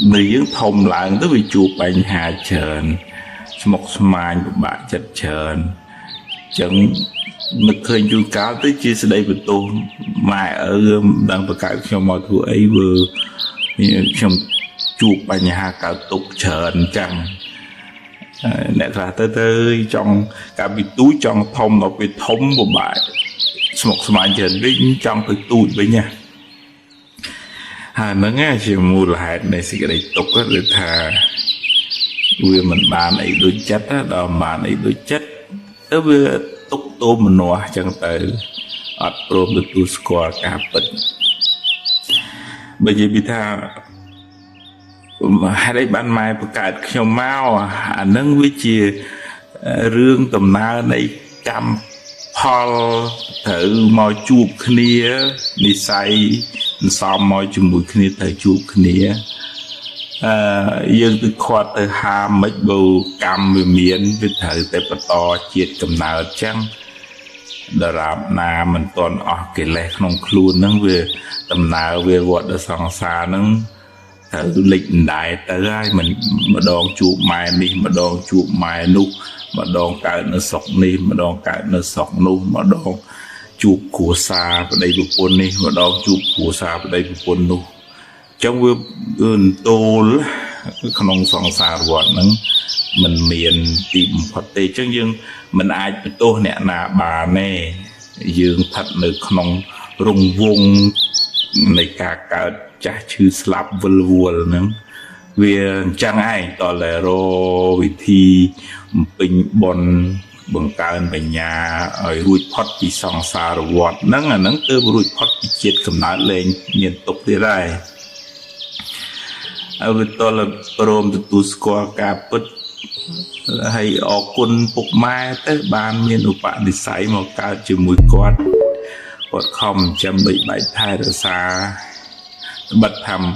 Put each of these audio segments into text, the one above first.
nơi những thông làng tới vì chụp bánh hà trờn một smile của bạn chất trờn chẳng lực khơi chu cáo tới chia sẻ đây với tôi mà ở đangประกาศtrong mọi thứ ấy vừa trong chụp bánh hà cả tục trờn chẳng nè ra tới trong cả bị túi trong thông nó bị thông của bạn một smile trờn với trong cái túi với nha nó nghe chỉ mua lại này sẽ cái tục á để thà vì mình bàn ấy đôi chất á đó bàn ấy đôi chất tới vừa tục tô mình nọ chẳng tới ở pro được tu score cả bật bây giờ bị tha hai đấy ban maiประกาศ khiêu mau nâng với chia rương tầm na này cam Paul thử mò chụp kia đi say xong mò chụp mũi kia thử chụp kia dương từ khoa từ ham mấy bầu cam về miền với thử tới bắt to chiết cầm nào chăng đợt làm na mình toàn cái lẹ không luôn nâng về tầm nào về vọt ở sòng xa nâng thử lịch đại tới ai mình mà đòn chụp mày đi mà đòn chụp mày nụ mà đòn cái nó sọc đi mà đòn cái nó sọc nụ mà đòn chụp của xa vào đây một con đi mà đòn chụp của xa vào đây một con nụ trong vừa tô không sòng xa vọt nâng mình miền tìm phát tê chứ nhưng mình ai tô nè nà bà nè dương thật được không rung vung này cả chả chữ slap vul vul nữa vì chẳng ai tỏ lẽ rồi vì thi bình bon bằng cao bên nhà ở ruột pot bị song xa rồi vọt nắng là nắng tới ruột pot bị chết cầm nát lên liên tục thế này ở bên tôi là prom tu score cả bứt hay ở quân phục mai tới ban miền của bạn đi sấy một cao chữ mùi quạt quạt không chăm bị bãi thai ra xa bật thầm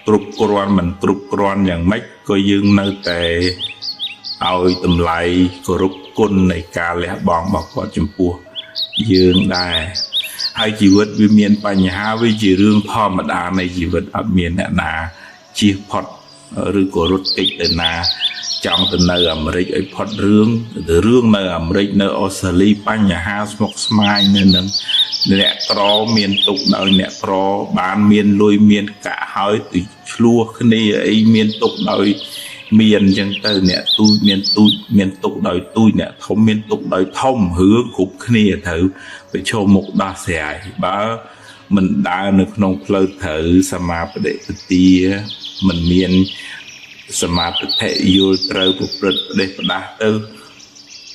trục cron mình trục cronอย่างmấy coi dương nơi tề ao tầm lại của rút côn này cả lẽ bong bọc quạt chấm pua dương đài hai chỉ vật vì miền Bắc nhà với chỉ riêng thò mà đà này chỉ vật ở miền nè nà chia phật rồi của rút kịch từ nà trong từ nơi Americ ấy phật từ rương nơi Americ nơi Australia Bắc nhà ha một smile nên nè pro miền tục đời nè pro bán miền lôi miền cả hơi từ lúa cái này ấy miền tục đời miền dân từ nè miền tục đời tôi nè thông miền tục đời thông hướng cục cái này thử phải cho một đa sẻ bà mình đã được nông phơi thử sama để tia mình miền sama thể yêu trời của Phật để đã từ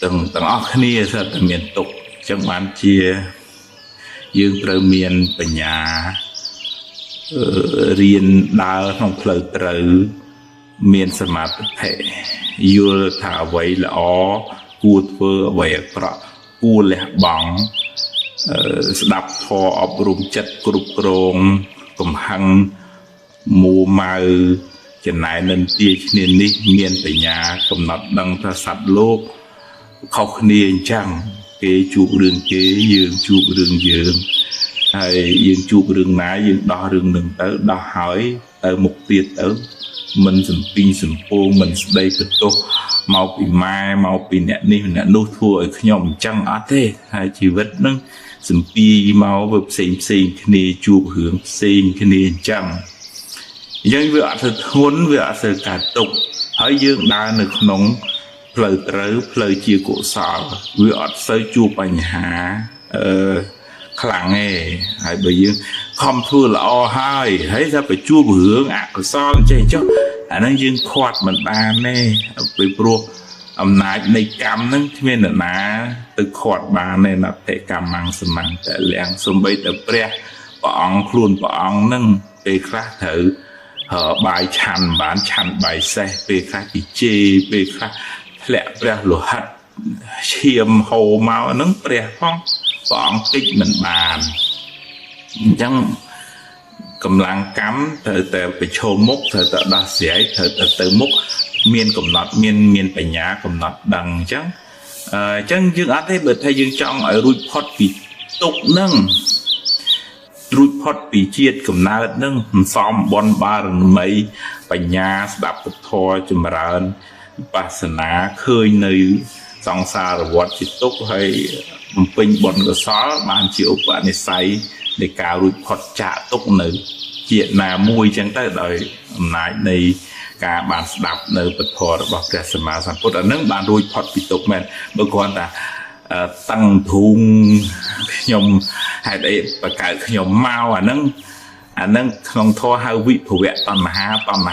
từng ở cái này sao từ miền tục chẳng bán chia dương trời miền ở nhà riêng đào không phơi trời miềnสมาธิยูถาไว้ละอ๋อกูเพื่อไว้ประกูเละบังสดับพออบรมจัดกรุบกรองกำหังมูมาจะไหนนันตีชนิดนี้เมียนปัญญากำหนดดังพระสัตว์โลกเขาเนียนจังเกจูเรื่องเกยืนจูเรื่องยืนไอ้ยืนจูเรื่องไหนยืนดอเรื่องหนึ่งเต๋อดอหอยเต๋อมุกเตียเต๋อmình sầm pin sầm po mình đây cái tô màu bị mai màu bị nẹt ní nẹt nô thua ở nhom trăng á thế hai chỉ vật nâng sầm pi màu vật xem này chụp hướng xem cái này trăng dân vừa thật huấn vừa thật cả tục hỡi dương đa được nóng lời tới lời chia cổ sào vừa sơi chụp ảnh hạ khẳng nghe hai bây giờ không thua là o hai thấy ra phải chua hướng của son chơi cho nó dương khoát mình ta nè về pro nãy này cam nâng nên là ná từ khoát bà này là thể cam mang sầm mang tại lẹng xung bây tập pre bọn luôn bọn nâng về khác thử ở bài chăn bài xe về khác bị chê về khác lẹ pre lụa hạt chiêm hồ máu nâng pre phong bọn kích mình bàn chẳng cầm lăng cắm thời tờ phải chô mốc thời tờ đa xế thời tờ tự mốc miền cầm nọt miền phải nhá cầm nọt đằng chẳng chẳng dương á thế bởi thay dương trong ở rùi phót vì tục nâng រួចផុតពីជាតិកំណើតនឹងសំបនបារមីបញ្ញាស្ដាប់ពធចម្រើនវិបស្សនាឃើញនៅសង្សារវដ្តជាទុក្ខហើយបំពេញបុណ្យកុសលបានជាឧបនិស្ស័យនៃការរួចផុតចាកទុក្ខនៅជាតិណាមួយចឹងទៅដោយអំណាចនៃការបានស្ដាប់នៅពធរបស់ព្រះសម្មាសម្ពុទ្ធអានឹងបានរួចផុតពីទុក្ខមែនបើគ្រាន់តែតាំងធូងខ្ញុំហេតុអីបកកើតខ្ញុំមកអានឹងក្នុងធម៌ហៅវិភវៈតណ្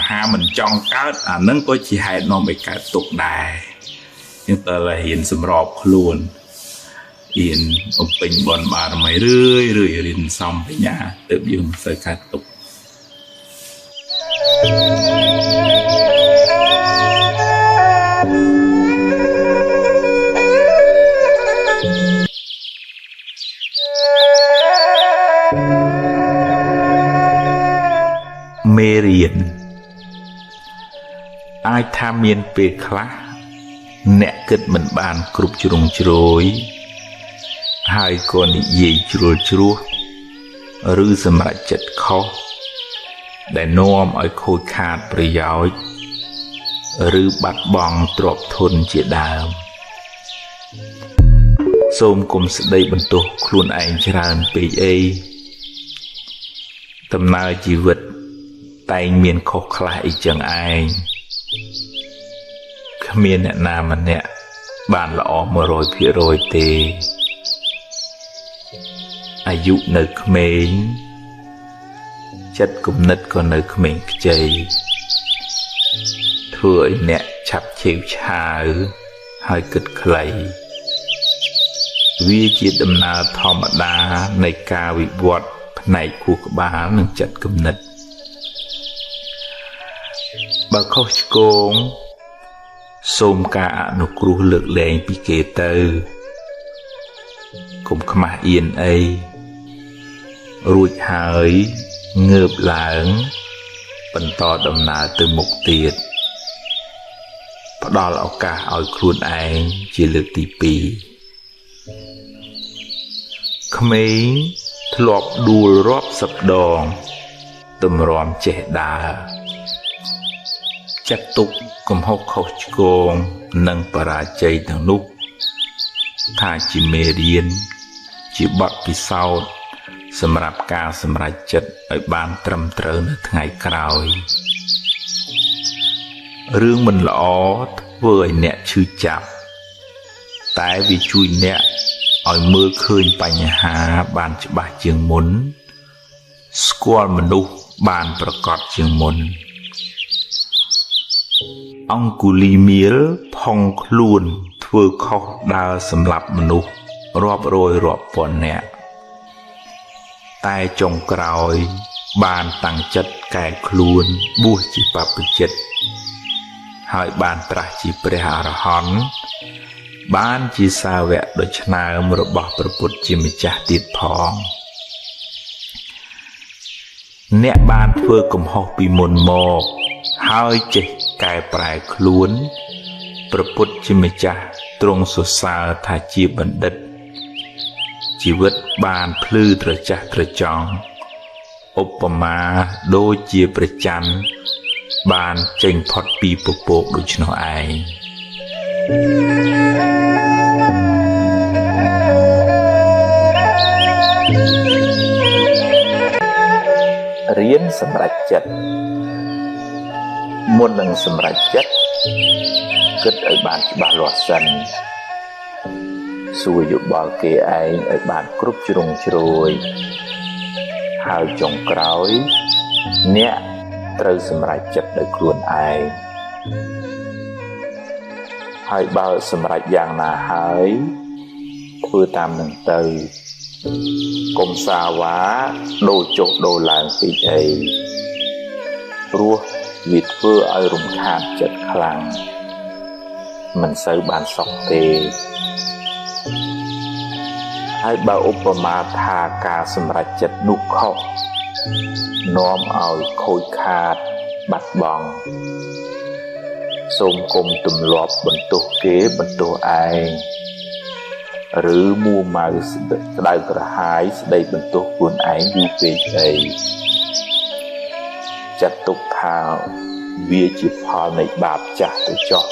ហាមិនចង់កើតអានឹងក៏ជាហេតុនាំឲ្យកើតទុក្ខដែរចឹងតើហ៊ានសម្របខ្លួនហ៊ានបំពេញបុណ្យបារមីរឿយរៀនសំបញ្ញាទើបយើងមិនសូវកើតទុក្ខមេរៀនអាចថាមានពេលខ្លះអ្នកគិតមិនបានគ្រប់ជ្រុងជ្រោយហើយក៏និយាយជ្រុលជ្រោះឬសម្រេចចិត្តខុសដែលនាំឲ្យខូចខាតប្រយោជន៍ឬបាត់បង់ទ្រព្យធនជាដើមសូមកុំស្ដីបន្ទោសខ្លួនឯងច្រើនពេកអីដំណើរជីវិតតែងមានខុសខ្លះអីចឹងឯងគ្មានអ្នកណាម្នាក់បានល្អ 100% ទេអាយុនៅក្មេងចិត្តគំនិតក៏នៅក្មេងខ្ចីធ្វើឲ្យអ្នកឆាប់ឆេវឆាវហើយគិតខ្លីវាជាដំណើរធម្មតានៃការវិវត្តផ្នែកខួរក្បាលនិងចិត្តគំនិតបើខុសឆ្គងសូមការអនុគ្រោះលើកលែងពីគេទៅកុំខ្មាស់អៀនអីរួចហើយងើបឡើងបន្តដំណើរទៅមុខទៀតផ្ដល់ឱកាសឲ្យខ្លួនឯងជាលើកទី2ក្មេងធ្លាប់ដួលរាប់សិបដងតម្រាំចេះដើរចាត់ទុកកំហុសខុសឆ្គងនិងបរាជ័យទាំងនោះថាជាមេរៀនជាបទពិសោធន៍សម្រាប់ការសម្រេចចិត្តឲ្យបានត្រឹមត្រូវនៅថ្ងៃក្រោយរឿងមិនល្អធ្វើឲ្យអ្នកឈឺចាប់តែវាជួយអ្នកឲ្យមើលឃើញបញ្ហាបានច្បាស់ជាងមុនស្គាល់មនុស្សបានប្រកបជាងមុនអង្គុលីមៀលផុងខ្លួនធ្វើខុសដើរសម្លាប់មនុស្សរាប់រយរាប់ពាន់នាក់តែចុងក្រោយបានតាំងចិត្តកែខ្លួនបួសជាបព្វជិតហើយបានត្រាស់ជាព្រះអរហន្តបានជាសាវកដ៏ឆ្នើមរបស់ព្រះពុទ្ធជាម្ចាស់ទៀតផងអ្នកបានធ្វើកំហុសពីមុនមកហើយចេះកែប្រែខ្លួនព្រះពុទ្ធជាម្ចាស់ទ្រង់សរសើរថាជាបណ្ឌិតជីវិតបានភ្លឺត្រចះត្រចង់ឧបមាដូចជាព្រះច័ន្ទបានចេញផុតពីពពកដូច្នោះឯងរៀនសម្រេចចិត្តមុននឹងសម្រេចចិត្តគិតឲ្យបានច្បាស់លាស់សិនសួរយោបល់គេឯងឲ្យបានគ្រប់ជ្រុងជ្រោយហើយចុងក្រោយអ្នកត្រូវសម្រេចចិត្តដោយខ្លួនឯងហើយបើសម្រេចយ៉ាងណាហើយធ្វើតាមនឹងទៅកុំសាវ៉ាដូរចុះដូរឡើងពេកអីព្រោះវាធ្វើឲ្យរំខានចិត្តខ្លាំងមិនសូវបានសុខទេហើយបើឧបមាថាការសម្រេចចិត្តនោះខុសនាំឲ្យខូចខាតបាត់បង់សូមកុំទម្លាប់បន្ទោសគេបន្ទោសឯង ឬមួម៉ៅក្តៅក្រហាយស្ដីបន្ទោសខ្លួនឯងយូរពេកអីចាត់ទុកថាវាជាផលនៃបាបចាស់ទៅចុះ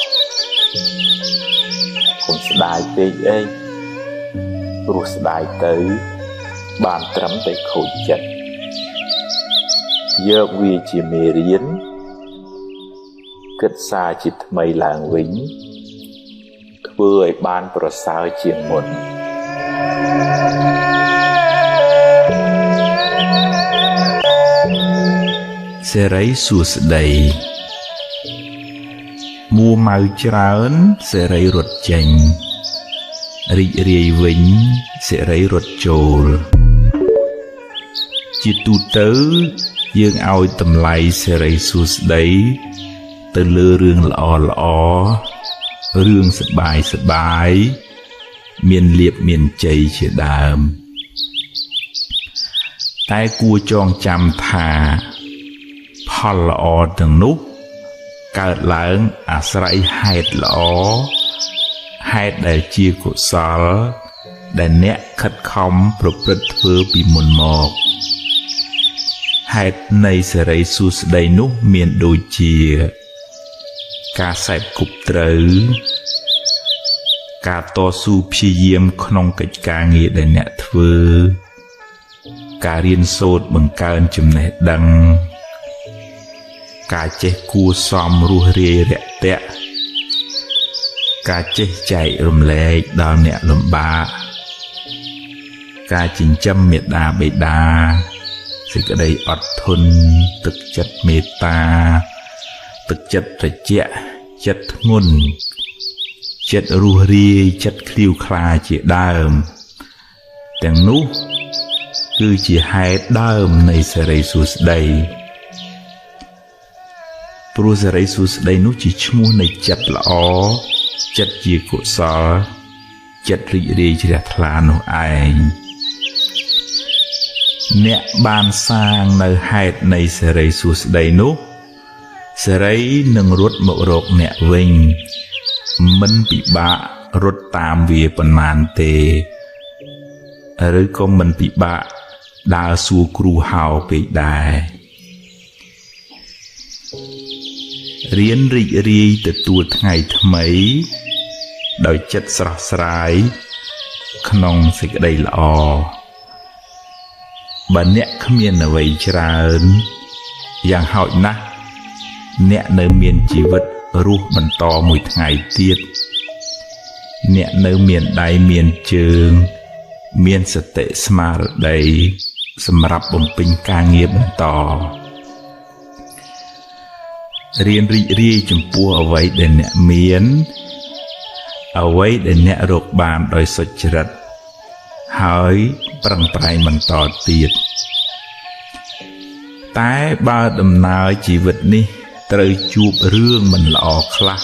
កុំស្ដាយពេកអីព្រោះស្ដាយទៅបានត្រឹមតែខូចចិត្តយកវាជាមេរៀនគិតសារជាថ្មីឡើងវិញធ្វើឲ្យបានប្រសើរជាងមុនសេរីសួស្តីមួម៉ៅច្រើនសេរីរត់ចេញរីករាយវិញសេរីរត់ចូលជាទូទៅយើងឲ្យតម្លៃសេរីសួស្តីទៅលើរឿងល្អរឿងសប្បាយមានលៀបមានជ័យជាដើមតែគួរចងចាំថាផលល្អទាំងនោះកើតឡើងអាស្រ័យហេតុល្អហេតុដែលជាកុសលដែលអ្នកខិតខំប្រព្រឹត្តធ្វើពីមុនមកហេតុនៃសេរីសួស្តីនោះមានដូចជាការសេពគប់ត្រូវការតស៊ូព្យាយាមក្នុងកិច្ចការងារដែលអ្នកធ្វើការរៀនសូត្របង្កើនចំណេះដឹងការចេះគួរសមរស់រាយរាក់ទាក់ការចេះចែករំលែកដល់អ្នកលំបាកការចិញ្ចឹមមេត្តាបិតាសេចក្តីអត់ធន់ទឹកចិត្តមេត្តាទឹកចិត្តត្រជាក់ចិត្តធ្ងន់ចិត្តរស់រាយចិត្តឃ្លាវខ្លាជាដើមទាំងនោះគឺជាហេតុដើមនៃសេរីសួស្តីព្រោះសេរីសួស្តីនោះជាឈ្មោះនៃចិត្តល្អចិត្តជាកុសលចិត្តរីករាយជ្រះថ្លានោះឯងអ្នកបានសាងនៅហេតុនៃសេរីសួស្តីនោះសេរីនឹងរត់មករកអ្នកវិញមិនពិបាករត់តាមវាប៉ុន្មានទេឬក៏មិនពិបាកដើរសួរគ្រូហៅពេកដែររៀនរីករាយទទួលថ្ងៃថ្មីដោយចិត្តស្រស់ស្រាយក្នុងសេចក្តីល្អបើអ្នកគ្មានអ្វីច្រើនយ៉ាងហោចណាស់អ្នកនៅមានជីវិតរស់បន្តមួយថ្ងៃទៀតអ្នកនៅមានដៃមានជើងមានសតិស្មារតីសម្រាប់បំពេញការងារបន្តរៀនរីករាយចំពោះអ្វីដែលអ្នកមានអ្វីដែលអ្នករកបានដោយសុចរិតហើយប្រឹងប្រែងបន្តទៀតតែបើដំណើរជីវិតនេះត្រូវជួបរឿងមិនល្អខ្លះ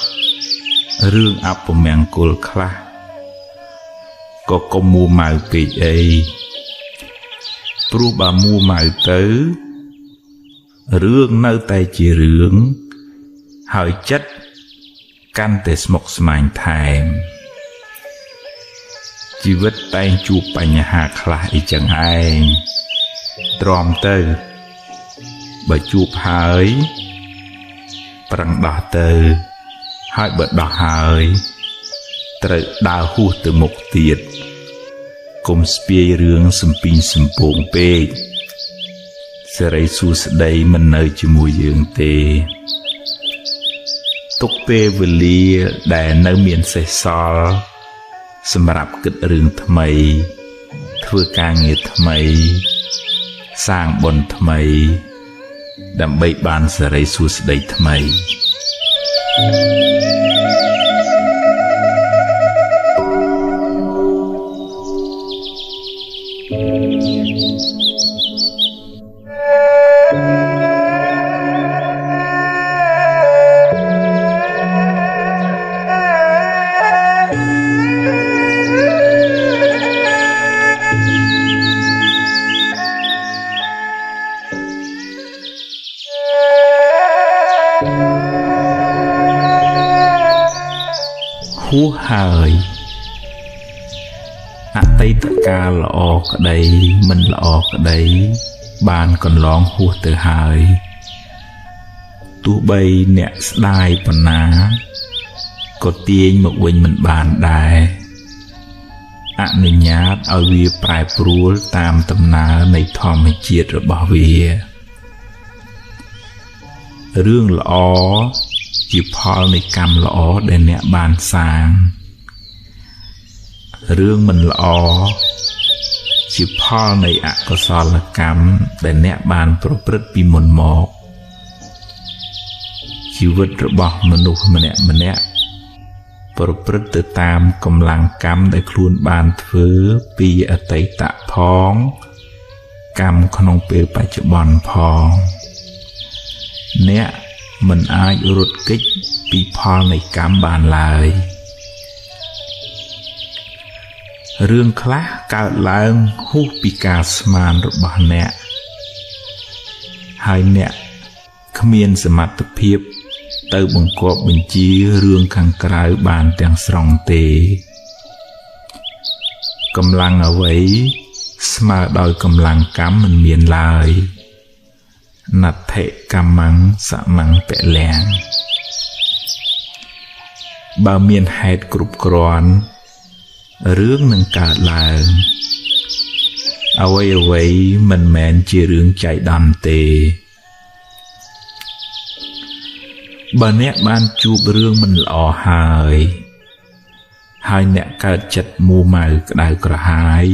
រឿងអពមង្គលខ្លះក៏កុំមួម៉ៅពេកអីព្រោះបើមួម៉ៅទៅរឿងនៅតែជារឿងហើយចិត្តកាន់តែស្មុគស្មាញថែមជីវិតតែងជួបបញ្ហាខ្លះអីចឹងឯងទ្រាំទៅបើជួបហើយប្រឹងដោះទៅហើយបើដោះហើយត្រូវដើរហួសទៅមុខទៀតកុំស្ពាយរឿងសំពីងសំពងពេកសេរីសួស្តីមិននៅជាមួយយើងទេទុកពេលវេលាដែលនៅមានសេសសល់សម្រាប់គិតរឿងថ្មីធ្វើការងារថ្មីសាងបុណ្យថ្មីដើម្បីបានសេរីសួស្តីថ្មីហួសហើយ អតីតកាលល្អក្តីមិនល្អក្តីបានកន្លងហួសទៅហើយទោះបីអ្នកស្ដាយប៉ុណ្ណាក៏ទាញមកវិញមិនបានដែរអនុញ្ញាតឲ្យវាប្រែប្រួលតាមដំណើរនៃធម្មជាតិរបស់វារឿងល្អជាផលនៃកម្មល្អដែលអ្នកបានសាងរឿងមិនល្អជាផលនៃអកុសលកម្មដែលអ្នកបានប្រព្រឹត្តពីមុនមកជីវិតរបស់មនុស្សម្នាក់ប្រព្រឹត្តទៅតាមកម្លាំងកម្មដែលខ្លួនបានធ្វើពីអតីតផងកម្មក្នុងពេលបច្ចុប្បន្នផងអ្នកមិនអាចរត់គេចពីផលនៃកម្មបានឡើយរឿងខ្លះកើតឡើងហួសពីការស្មានរបស់អ្នកហើយអ្នកគ្មានសមត្ថភាពទៅបង្គាប់បញ្ជារឿងខាងក្រៅបានទាំងស្រុងទេកម្លាំងអ្វីស្មើដោយកម្លាំងកម្មមិនមានឡើយណដ្ឋិកម្មੰសមੰពលំបើមានហេតុគ្រប់គ្រាន់រឿងនឹងកើតឡើងអ្វីមិនមែនជារឿងចៃដន្យទេបើអ្នកបានជួបរឿងមិនល្អហើយអ្នកកើតចិត្តមួម៉ៅក្តៅក្រហាយ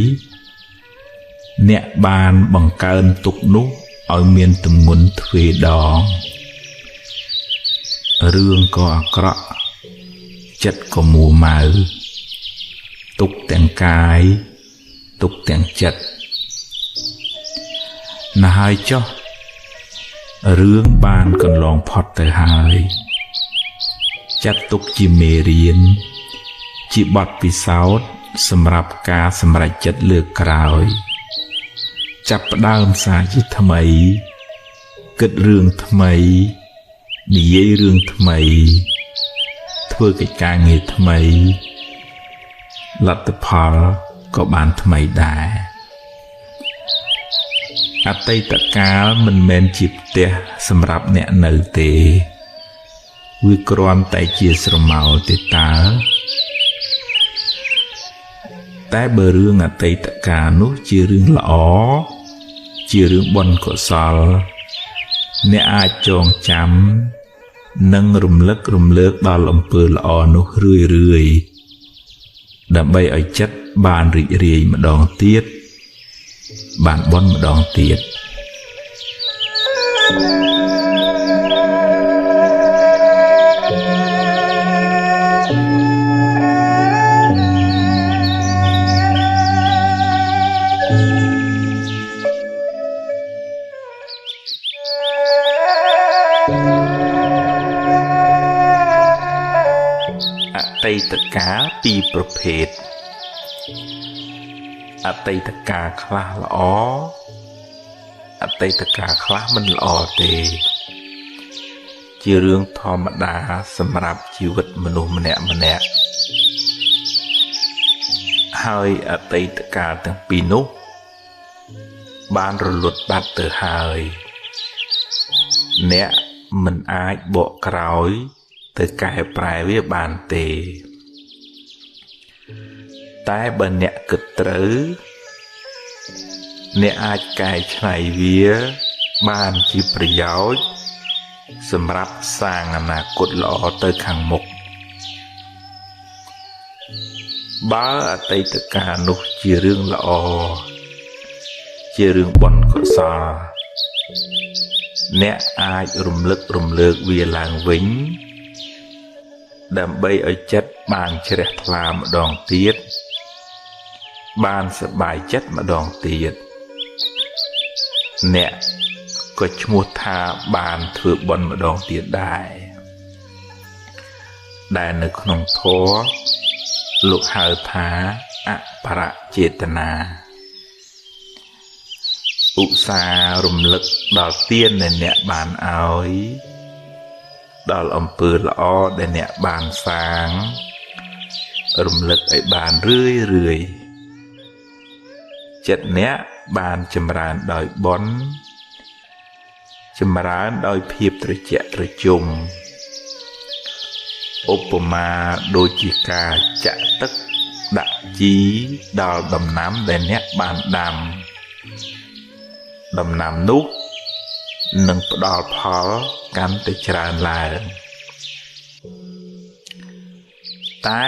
អ្នកបានបង្កើនទុក្ខនោះឲ្យមានទម្ងន់ទ្វេដងរឿងក៏អាក្រក់ចិត្តក៏មួម៉ៅទុក្ខទាំងកាយទុក្ខទាំងចិត្តណាស់ហើយចុះរឿងបានកន្លងផុតទៅហើយចាត់ទុកជាមេរៀនជាបទពិសោធន៍សម្រាប់ការសម្រេចចិត្តលើកក្រោយចាប់ផ្ដើមសារជាថ្មីគិតរឿងថ្មីនិយាយរឿងថ្មីធ្វើកិច្ចការងារថ្មីលទ្ធផលក៏បានថ្មីដែរអតីតកាលមិនមែនជាផ្ទះសម្រាប់អ្នកនៅទេវាគ្រាន់តែជាស្រមោលទេតើតែបើរឿងអតីតកាលនោះជារឿងល្អជារឿងបុណ្យកុសលអ្នកអាចចងចាំនិងរំលឹករំលើកដល់អំពើល្អនោះរឿយដើម្បីឲ្យចិត្តបានរីករាយម្ដងទៀតបានបុណ្យម្ដងទៀតអតីតកាលពីរប្រភេទអតីតកាលខ្លះល្អអតីតកាលខ្លះមិនល្អទេជារឿងធម្មតាសម្រាប់ជីវិតមនុស្សម្នាក់ហើយអតីតកាលទាំងពីរនោះបានរលត់បាត់ទៅហើយអ្នកមិនអាចបកក្រោយទៅកែប្រែវាបានទេតែបើអ្នកគិតត្រូវអ្នកអាចកែច្នៃវាបានជាប្រយោជន៍សម្រាប់សាងអនាគតល្អទៅខាងមុខបើអតីតកាលនោះជារឿងល្អជារឿងបុណ្យកុសលអ្នកអាចរំលឹករំលើកវាឡើងវិញដើម្បីឲ្យចិត្តបានជ្រះថ្លាម្ដងទៀតបានសប្បាយចិត្តម្ដងទៀតអ្នកក៏ឈ្មោះថាបានធ្វើបុណ្យម្ដងទៀតដែរដែលនៅក្នុងធម៌លោកហៅថាអបរចេតនាឧស្សាហ៍រំលឹកដល់ទានដែលអ្នកបានឲ្យដល់អំពើល្អដែលអ្នកបានសាងរំលឹកឲ្យបានរឿយ ចិត្តអ្នកបានចម្រើនដោយបុណ្យចម្រើនដោយភាពត្រជាក់ត្រជុំឧបមាដូចជាការចាក់ទឹកដាក់ជីដល់ដំណាំដែលអ្នកបានដាំដំណាំនោះនឹងផ្ដល់ផលកាន់តែច្រើនឡើងតែ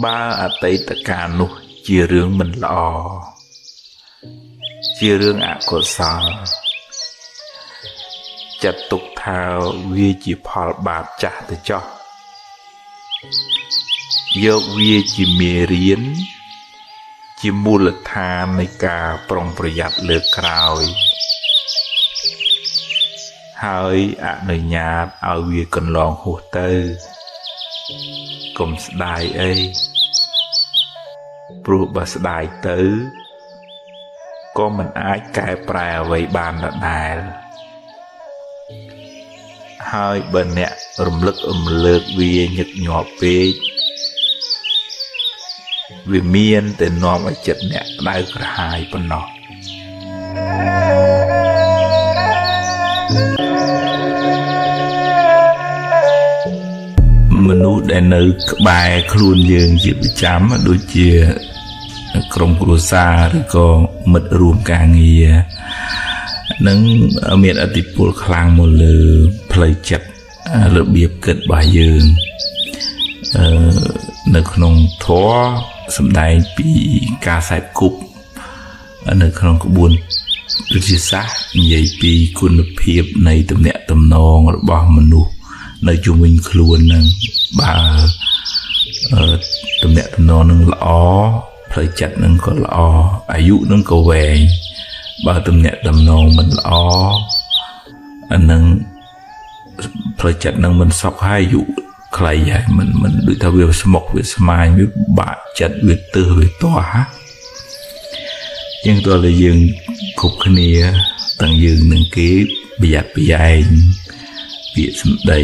បើអតីតកាលនោះជារឿងមិនល្អជារឿងអកុសលចាត់ទុកថាវាជាផលបាបចាស់ទៅចោះយកវាជាមេរៀនជាមូលដ្ឋាននៃការប្រុងប្រយ័ត្នលើកក្រោយហើយអនុញ្ញាតឲ្យវាកន្លងហួសទៅកុំស្ដាយអីព្រោះបើស្ដាយទៅក៏មិនអាចកែប្រែអ្វីបានដដែលហើយបើអ្នករំលឹករំលើកវាញឹកញាប់ពេកវាមានតែនាំឲ្យចិត្តអ្នកក្តៅក្រហាយប៉ុណ្ណោះមនុស្សដែលនៅក្បែរខ្លួនយើងជាប្រចាំដូចជាក្រុមគ្រួសារឬក៏មិត្តរួមការងារនឹងមានឥទ្ធិពលខ្លាំងមកលើផ្លូវចិត្តរបៀបគិតរបស់យើងនៅក្នុងធម៌សម្ដែងពីការសេពគប់នៅក្នុងក្បួនវិទ្យាសាស្ត្រនិយាយពីគុណភាពនៃទំនាក់ទំនងរបស់មនុស្សនៅជុំវិញខ្លួននឹងបើទំនាក់ទំនងនឹងល្អផ្លូវចិត្តនឹងក៏ល្អអាយុនឹងក៏វែងបើទំនាក់ទំនងមិនល្អអានឹងផ្លូវចិត្តនឹងមិនសុខហើយអាយុខ្លីហើយមិនដូចថាវាស្មុគវាស្មាញវាបាក់ចិត្តវាទើសវាទាស់ជាងតើយើងគ្រប់គ្នាទាំងយើងនឹងគេប្រយ័ត្នប្រយែងពាក្យសម្ដី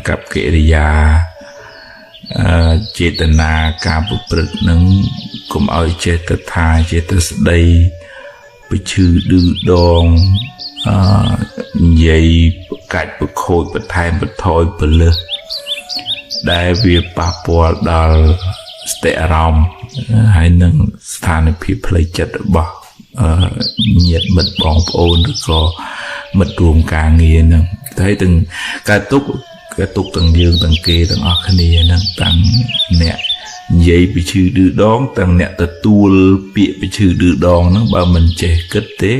កប្បកិរិយាចេតនាការប្រព្រឹត្តនឹងកុំឲ្យចេះទៅថាចេះទៅស្ដីប្រឈឺឌឺដងនិយាយកាច់ប្រខូចបន្ថែមបន្ថយពលឹះដែលវាប៉ះពាល់ដល់ស្ថិរអារម្មណ៍ហើយនឹងស្ថានភាពផ្លូវចិត្តរបស់ញាតិមិត្តបងប្អូនឬក៏មិត្តរួមការងារនឹងតែទាំងការទុកទាំងយើងទាំងគេទាំងអស់គ្នានឹងទាំងអ្នកនិយាយពីឈឺឌឺដងទាំងអ្នកទទួលពាក្យពីឈឺឌឺដងហ្នឹងបើមិនចេះគិតទេ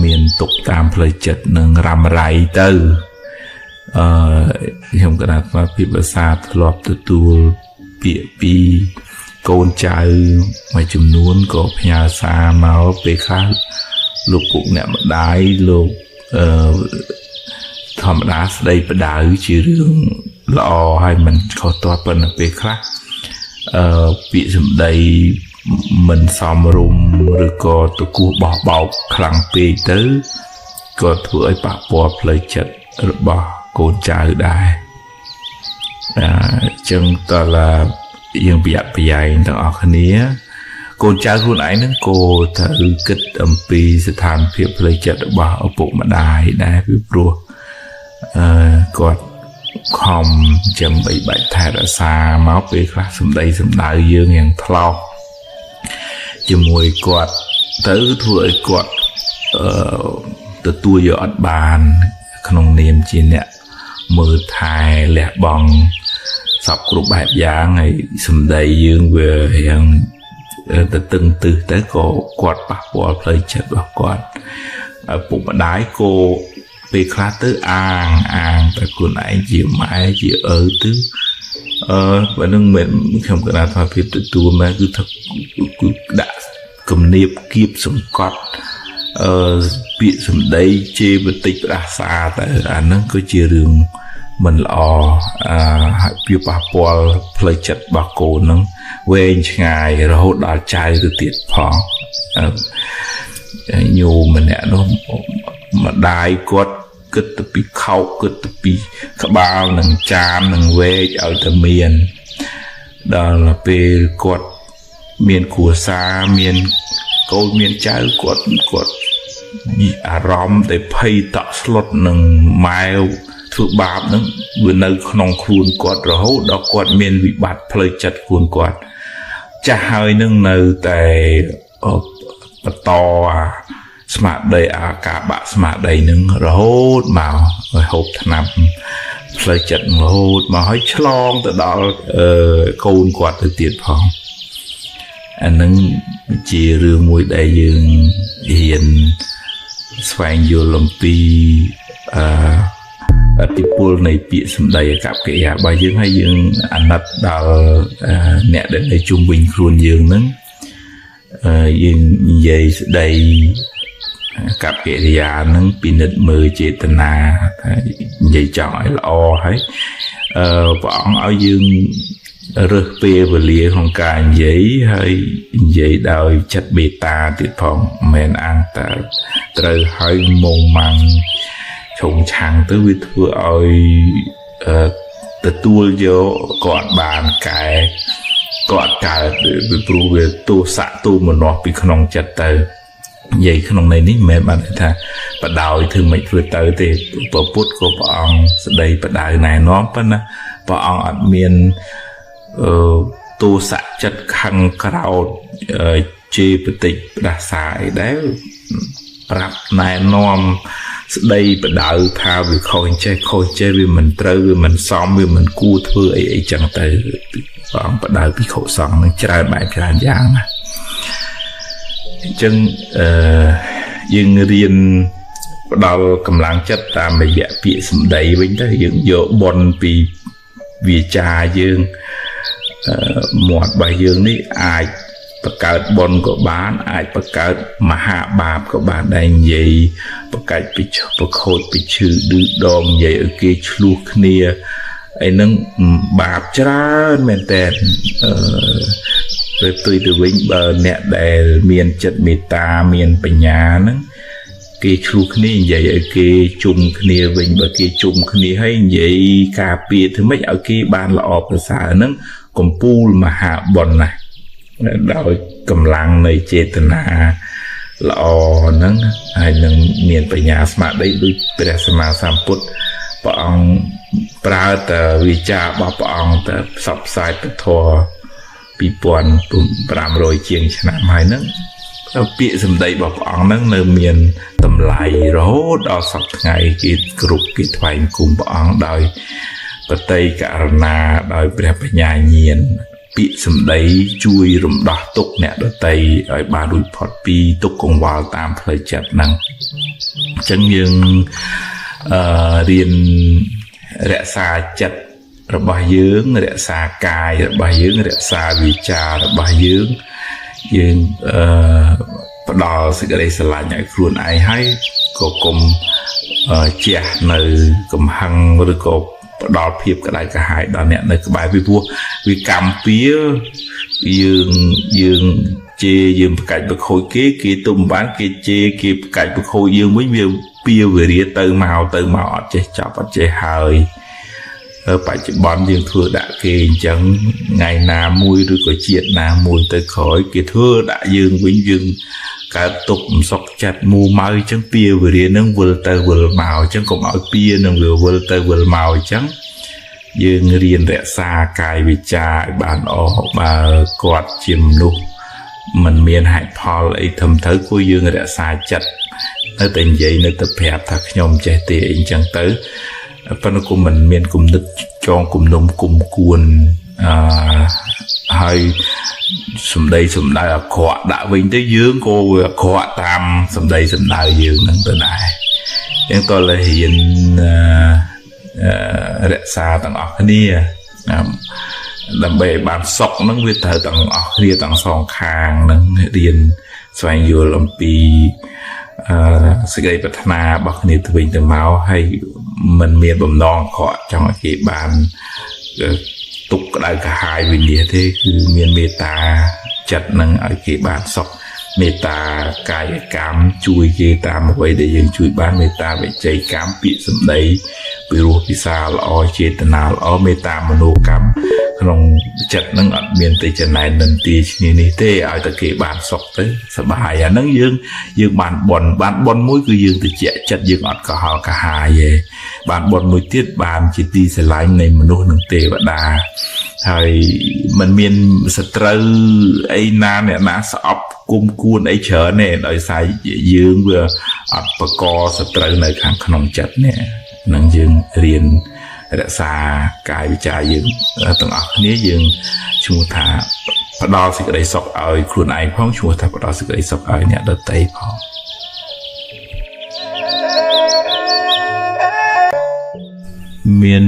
មានទុកតាមផ្លូវចិត្តនឹងរ៉ាំរ៉ៃទៅខ្ញុំគណៈថាពីភាសាធ្លាប់ទទួលពាក្យពីកូនចៅមួយចំនួនក៏ផ្ញើសារមកពេលខ្លះលោកពុកអ្នកម្ដាយលោកធម្មតាស្ដីបដៅជារឿងល្អហើយមិនខុសទាស់ប៉ុន្តែពេលខ្លះពាក្យសម្ដីមិនសមរម្យឬក៏ទៅគោះបោះបោកខ្លាំងពេកទៅក៏ធ្វើឲ្យប៉ះពាល់ផ្លូវចិត្តរបស់កូនចៅដែរអញ្ចឹងតើយើងប្រយ័ត្នប្រយែងទាំងអស់គ្នាកូនចៅខ្លួនឯងហ្នឹងក៏ត្រូវគិតអំពីស្ថានភាពផ្លូវចិត្តរបស់ឪពុកម្ដាយដែរពីព្រោះគាត់ខំចាំបីបាច់ថែរក្សាមកពេលខ្លះសម្ដីសម្ដៅយើងយ៉ាងថ្លោសជាមួយគាត់ទៅធ្វើឲ្យគាត់ទទួលយកអត់បានក្នុងនាមជាអ្នកមើលថែលះបង់សពគ្រប់បែបយ៉ាងហើយសម្ដីយើងវារៀងទៅតឹងទឹះទៅក៏គាត់ប៉ះពាល់ផ្លូវចិត្តរបស់គាត់ឪពុកម្ដាយក៏ពេលខ្លះទៅអាងតែខ្លួនឯងជាម៉ែជាឪទៅបើនឹងមិនខ្ញុំគណៈថាភាពទទួលម៉ែគឺថាគឺដាក់គំនាបគៀបសង្កត់ពាក្យសម្ដីជេរបន្តិចផ្ដាសាទៅអាហ្នឹងក៏ជារឿងមិនល្អហើយវាប៉ះពាល់ផ្លូវចិត្តរបស់កូនហ្នឹងវែងឆ្ងាយរហូតដល់ចៅទៅទៀតផងញោមម្នាក់នោះម្ដាយគាត់គិតទៅពីខោកគិតទៅពីក្បាលនឹងចាននឹងវែកឲ្យតែមានដល់ពេលគាត់មានគ្រួសារមានក កូនមានចៅគាត់អារម្មណ៍តែភ័យតក់ស្លុតនឹងម៉ែធ្វើបាបហ្នឹងវានៅក្នុងខ្លួនគាត់រហូតដល់គាត់មានវិបត្តិផ្លូវចិត្តខ្លួនគាត់ចាស់ហើយនឹងនៅតែបន្តស្មារតីការបាក់ស្មារតីនឹងរហូតមកឲ្យហូបថ្នាំផ្លូវចិត្តរហូតមកឲ្យឆ្លងទៅដល់កូនគាត់ទៅទៀតផងអានឹងជារឿងមួយដែលយើងហ៊ានស្វែងយល់អំពីឥទ្ធិពលនៃពាក្យសម្ដីអាកប្បកិរិយារបស់យើងហើយយើងអាណិតដល់អ្នកដែលនៅជុំវិញខ្លួនយើងហ្នឹងយើងនិយាយស្ដីអាកប្បកិរិយាហ្នឹងពិនិត្យមើលចេតនាថានិយាយចង់ឲ្យល្អហើយព្រះអង្គឲ្យយើងរើសពេលវេលាក្នុងការនិយាយហើយនិយាយដោយចិត្តមេត្តាទៀតផងមិនមែនអាងតែត្រូវឲ្យមុងម៉ាំងឆុងឆាំងទៅវាធ្វើឲ្យទទួលយកគាត់បានកែគាត់កើតពីព្រោះវាទោសៈទូមនោះពីក្នុងចិត្តទៅនិយាយក្នុងន័យនេះមិនមែនបានថាបដ ாய் ធ្វើមិនធ្វើទៅទេព្រះពុទ្ធក៏ព្រះអង្គស្ដីបដ ாய் ណែនាំប៉ុន្តែព្រះអង្គអត់មានទោសៈចិត្តខឹងក្រោធជេរបតិផ្ដាសាអីដែលប្រាប់ណែនាំស្ដីបដ ாய் ថាវាខុសចេះវាមិនត្រូវវាមិនសមវាមិនគួរធ្វើអីចឹងទៅព្រះអង្គបដ ாய் ភិក្ខុសង្ឃនឹងច្រើនបែបច្រើនយ៉ាងណាអញ្ចឹងយើងរៀនផ្ដល់កម្លាំងចិត្តតាមរយៈពាក្យសម្ដីវិញទៅយើងយកបុណ្យពីវាចាយើងមាត់របស់យើងនេះអាចបង្កើតបុណ្យក៏បានអាចបង្កើតមហាបាបក៏បានដែរនិយាយបង្កើតពីប្រខូចពីឈឺឌឺដងនិយាយឲ្យគេឆ្លោះគ្នាអីហ្នឹងបាបច្រើនមែនតើទៅវិញបើអ្នកដែលមានចិត្តមេត្តាមានបញ្ញាហ្នឹងគេឆ្លោះគ្នានិយាយឲ្យគេជុំគ្នាវិញបើគេជុំគ្នាហើយនិយាយការពារធ្វើម៉េចឲ្យគេបានល្អប្រសើរហ្នឹងកំពូលមហាបុណ្យណាស់ដោយកម្លាំងនៃចេតនាល្អហ្នឹងហើយនឹងមានបញ្ញាស្មារតីដូចព្រះសម្មាសម្ពុទ្ធព្រះអង្គប្រើតែវិចាររបស់ព្រះអង្គទៅផ្សព្វផ្សាយពធ2500ជាងឆ្នាំហើយហ្នឹងពាក្យសម្ដីរបស់ព្រះអង្គហ្នឹងនៅមានតម្លៃរហូតដល់សប្តាហ៍ថ្ងៃគេគ្រប់គេថ្វាយគុំព្រះអង្គដោយបតីករណាដោយព្រះបញ្ញាញាណពាក្យសម្ដីជួយរំដោះទុក្ខអ្នកដទៃឲ្យបានរួចផុតពីទុក្ខកង្វល់តាមផ្លូវចិត្តហ្នឹងអញ្ចឹងយើងរៀនរក្សាចិត្តរបស់យើងរក្សាកាយរបស់យើងរក្សាវាចារបស់យើងផ្ដល់សេចក្តីស្រឡាញ់ឲ្យខ្លួនឯងហើយក៏កុំជះនៅកំហឹងឬក៏ផ្ដល់ភាពក្តៅក្រហាយដល់អ្នកនៅក្បែរពីព្រោះវាកម្មពៀយើងជេរយើងប្រកាច់ប្រខូចគេទុំបានគេជេរគេប្រកាច់ប្រខូចយើងវិញវាពៀវេរាទៅមកអត់ចេះចប់អត់ចេះហើយបច្ចុប្បន្នយើងធ្វើដាក់គេអញ្ចឹងថ្ងៃណាមួយឬក៏ជាតិណាមួយទៅក្រោយគេធ្វើដាក់យើងវិញយើងកើតទុកមិនសុខចិត្តមូម៉ៅអញ្ចឹងពៀវេរានឹងវិលទៅវិលមកអញ្ចឹងកុំឲ្យពៀនឹងវាវិលទៅវិលមកអញ្ចឹងយើងរៀនរក្សាកាយវិចារឲ្យបានល្អបើគាត់ជាមនុស្សមិនមានហេតុផលអីធំទៅគួរយើងរក្សាចិត្តនៅតែនិយាយនៅតែប្រាប់ថាខ្ញុំចេះទេអីអញ្ចឹងទៅប៉ុន្តែគុំមិនមានគំនិតចងគំនុំគុំគួនហើយសម្ដីសម្ដៅអាក្រក់ដាក់វិញទៅយើងក៏វាអាក្រក់តាមសម្ដីសម្ដៅយើងហ្នឹងទៅដែរអញ្ចឹងតើរៀនរក្សាទាំងអស់គ្នាដើម្បីឲ្យបានសុខហ្នឹងវាត្រូវទាំងអស់គ្នាទាំងសងខាងហ្នឹងរៀនស្វែងយល់អំពីសេចក្តីប្រាថ្នារបស់គ្នាទៅវិញទៅមកហើយមិនមានបំណងអាក្រក់ចង់ឲ្យគេបានទុកក្តៅក្រហាយវិនិច្ឆ័យទេគឺមានមេត្តាចិត្តនឹងឲ្យគេបានសុខមេត្តាកាយកម្មជួយគេតាមអ្វីដែលយើងជួយបានមេត្តាវិច័យកម្មពាក្យសម្ដីពីរោះពិសាល្អចេតនាល្អមេត្តាមនោកម្ម ក្នុងចិត្តនឹងអត់មានតែចំណែននឹងទីគ្នានេះទេឲ្យតែគេបានសុខទៅសប្បាយអាហ្នឹងយើងបានបនមួយគឺយើងទៅជាចិត្តយើងអត់កុហកកាហាយទេបានបនមួយទៀតបានជាទីស្រឡាញ់នៃមនុស្សនិងទេវតាហើយมันមានសត្រូវអីណាអ្នកណាស្អប់គុំគួនអីច្រើនទេដោយសារយើងវាអត់បកសត្រូវនៅខាងក្នុងចិត្តនេះនឹងយើងរៀនរក្សាកាយវិចារយើងទាំងអស់គ្នាយើងឈ្មោះថាផ្ដល់សេចក្តីសុខឲ្យខ្លួនឯងផងឈ្មោះថាផ្ដល់សេចក្តីសុខឲ្យអ្នកដទៃផងមាន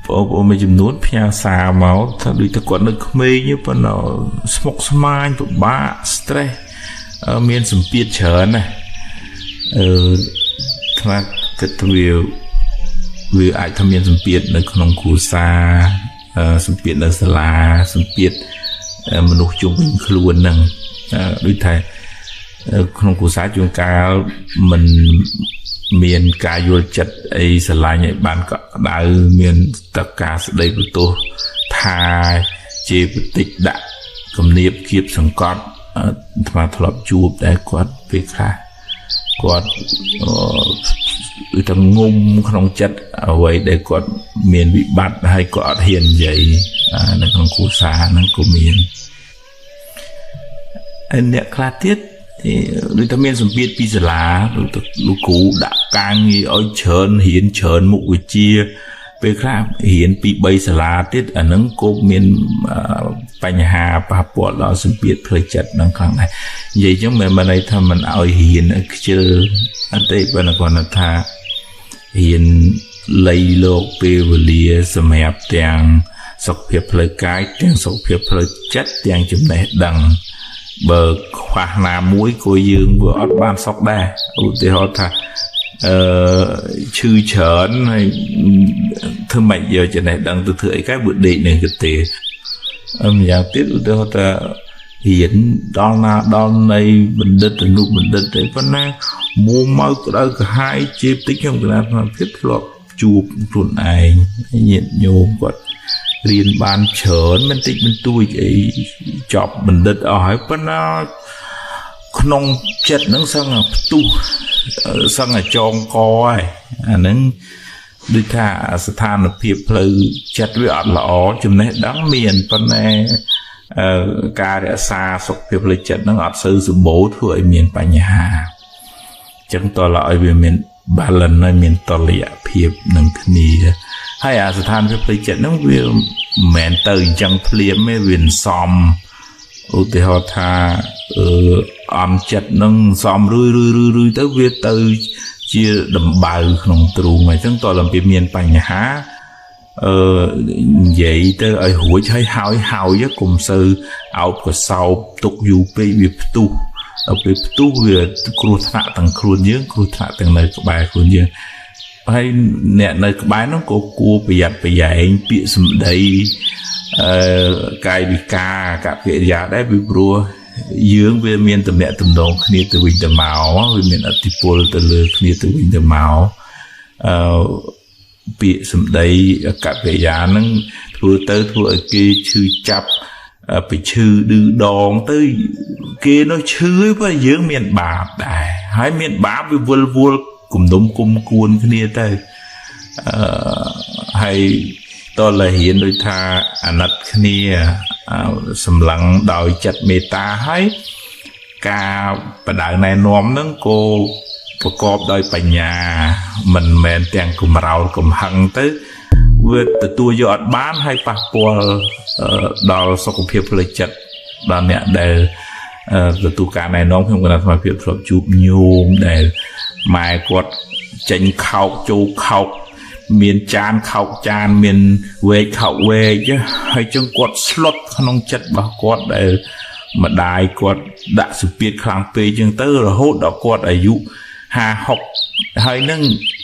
បងប្អូនមួយចំនួនផ្ញើសារមកថាដូចតែគាត់នៅក្មេងប៉ុន្តែស្មុគស្មាញពិបាក stress មានសម្ពាធច្រើនណាខ្លះគិតថាវាអាចថាមានសម្ពាធនៅក្នុងគ្រួសារសម្ពាធនៅសាលាសម្ពាធមនុស្សជុំវិញខ្លួនហ្នឹងដូចថាក្នុងគ្រួសារជួនកាលមិនមានការយល់ចិត្តអីស្រឡាញ់ឲ្យបានកក់ក្ដៅមានតការស្ដីបន្ទោសថាជាបតិចដាក់គំនាបគៀបសង្កត់អាត្មាធ្លាប់ជួបតែគាត់ពេលខ្លះគាត់ទៅងុំក្នុងចិត្តអ្វីដែលគាត់មានវិបត្តិហើយគាត់អត់ហ៊ាននិយាយនៅក្នុងគ្រួសារហ្នឹងក៏មានហើយអ្នកខ្លះទៀតដូចតែមានសម្ពាធពីសាលាលោកគ្រូដាក់ការងារឲ្យច្រើនរៀនច្រើនមុខវិជ្ជាពេលខ្លះរៀនពី3សាលាទៀតអាហ្នឹងក៏មានបញ្ហាប៉ះពាល់ដល់សម្ពាធផ្លូវចិត្តហ្នឹងខ្លាំងដែរនិយាយចឹងមិនមែនន័យថាមិនឲ្យរៀនខ្ជិលអត់ទេប៉ុន្តែគាត់ថារៀនលៃលោកពេលវេលាសម្រាប់ទាំងសុខភាពផ្លូវកាយទាំងសុខភាពផ្លូវចិត្តទាំងចំណេះដឹងបើខ្វះណាមួយក៏យើងវាអត់បានសុខដែរឧទាហរណ៍ថាឈឺច្រើនហើយធ្វើម៉េចយកចំណេះដឹងទៅធ្វើអីគេវាដេកនៅកទេម្យ៉ាងទៀតឧទាហរណ៍ថារៀនដល់ណាដល់នៃបណ្ឌិតអនុបណ្ឌិតទេប៉ុន្តែមួម៉ៅក្តៅក្រហាយជាបន្តិចខ្ញុំគណៈភាពធ្លាប់ជួបខ្លួនឯងញាតិញោមគាត់រៀនបានច្រើនមិនតិចបន្តួចអីចប់បណ្ឌិតអស់ហើយប៉ុន្តែក្នុងចិត្តហ្នឹងសឹងផ្ទុះសឹងចងកហើយអាហ្នឹងដូចថាស្ថានភាពផ្លូវចិត្តវាអត់ល្អចំណេះដឹងមានប៉ុន្តែការរក្សាសុខភាពផ្លូវចិត្តហ្នឹងអត់សូវសម្បូរធ្វើឲ្យមានបញ្ហាអញ្ចឹងតើឲ្យវាមាន balance ហើយមានតុល្យភាពនឹងគ្នាហើយអាស្ថានភាពផ្លូវចិត្តហ្នឹងវាមិនមែនទៅអញ្ចឹងភ្លាមទេវាសំឧទាហរណ៍ថាអន់ចិត្តហ្នឹងសំរឿយទៅវាទៅជាដំបៅក្នុងទ្រូងអញ្ចឹងតើឡើងពីមានបញ្ហានិយាយទៅឲ្យរួចហើយកុំសូវអោបកសោបទុកយូរពេកវាផ្ទុះដល់ពេលផ្ទុះវាគ្រោះថ្នាក់ទាំងខ្លួនយើងគ្រោះថ្នាក់ទាំងនៅក្បែរខ្លួនយើងហើយអ្នកនៅក្បែរនោះក៏គួរប្រយ័ត្នប្រយែងពាក្យសម្ដីកាយវិការកប្បកិរិយាដែរពីព្រោះយើងវាមានតំណែងតំណងគ្នាទៅវិញទៅមកវាមានឥទ្ធិពលទៅលើគ្នាទៅវិញទៅមកពាក្យសម្ដីកប្បកិរិយាហ្នឹងធ្វើឲ្យគេឈឺចាប់ពីឈឺឌឺដងទៅគេនោះឈឺព្រោះយើងមានបាបដែរហើយមានបាបវាវល់គំនុំគុំគួនគ្នាទៅហើយតលហ៊ានដូចថាអាណិតគ្នាសម្លឹងដោយចិត្តមេត្តាហើយការបដៅណែនាំហ្នឹងក៏ប្រកបដោយបញ្ញាមិនមែនទាំងកំរោលកំហឹងទៅវាទទួលយកអត់បានហើយប៉ះពាល់ដល់សុខភាពផ្លូវចិត្តដល់អ្នកដែលទទួលការណែនាំខ្ញុំគណៈអាត្មាភាពធ្លាប់ជួបញោមដែលម៉ែគាត់ចេញខោកចូលខោកមានចានខោកចានមានវែកខោកវែកហើយចឹងគាត់ស្លុតក្នុងចិត្តរបស់គាត់ដែលម្ដាយគាត់ដាក់សម្ពាធខ្លាំងពេកចឹងទៅរហូតដល់គាត់អាយុ50-60ហើយនឹង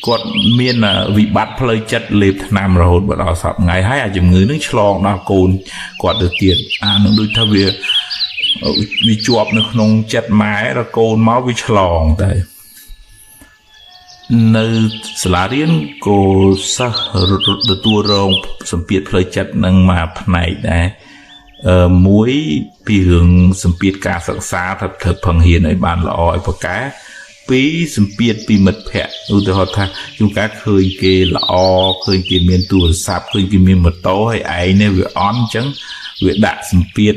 គាត់មានវិបត្តិផ្លូវចិត្តលេបថ្នាំរហូតដល់សប្តាហ៍ថ្ងៃហើយអាជំងឺនឹងឆ្លងដល់កូនគាត់ទៅទៀតអានឹងដូចថាវាជាប់នៅក្នុងចិត្តម៉ែដល់កូនមកវាឆ្លងទៅ នៅសាលារៀនក៏សិស្សទទួលរងសម្ពាធផ្លូវចិត្តនឹងមកផ្នែកដែរមួយពីរឿងសម្ពាធការសិក្សាថាត្រូវផឹងហ៊ានឲ្យបានល្អឲ្យប្រកែពីរសម្ពាធពីមិត្តភ័ក្តិឧទាហរណ៍ថាជួនកាលឃើញគេល្អឃើញគេមានទូរស័ព្ទឃើញគេមានម៉ូតូហើយឯងនេះវាអន់អញ្ចឹងវាដាក់សម្ពាធ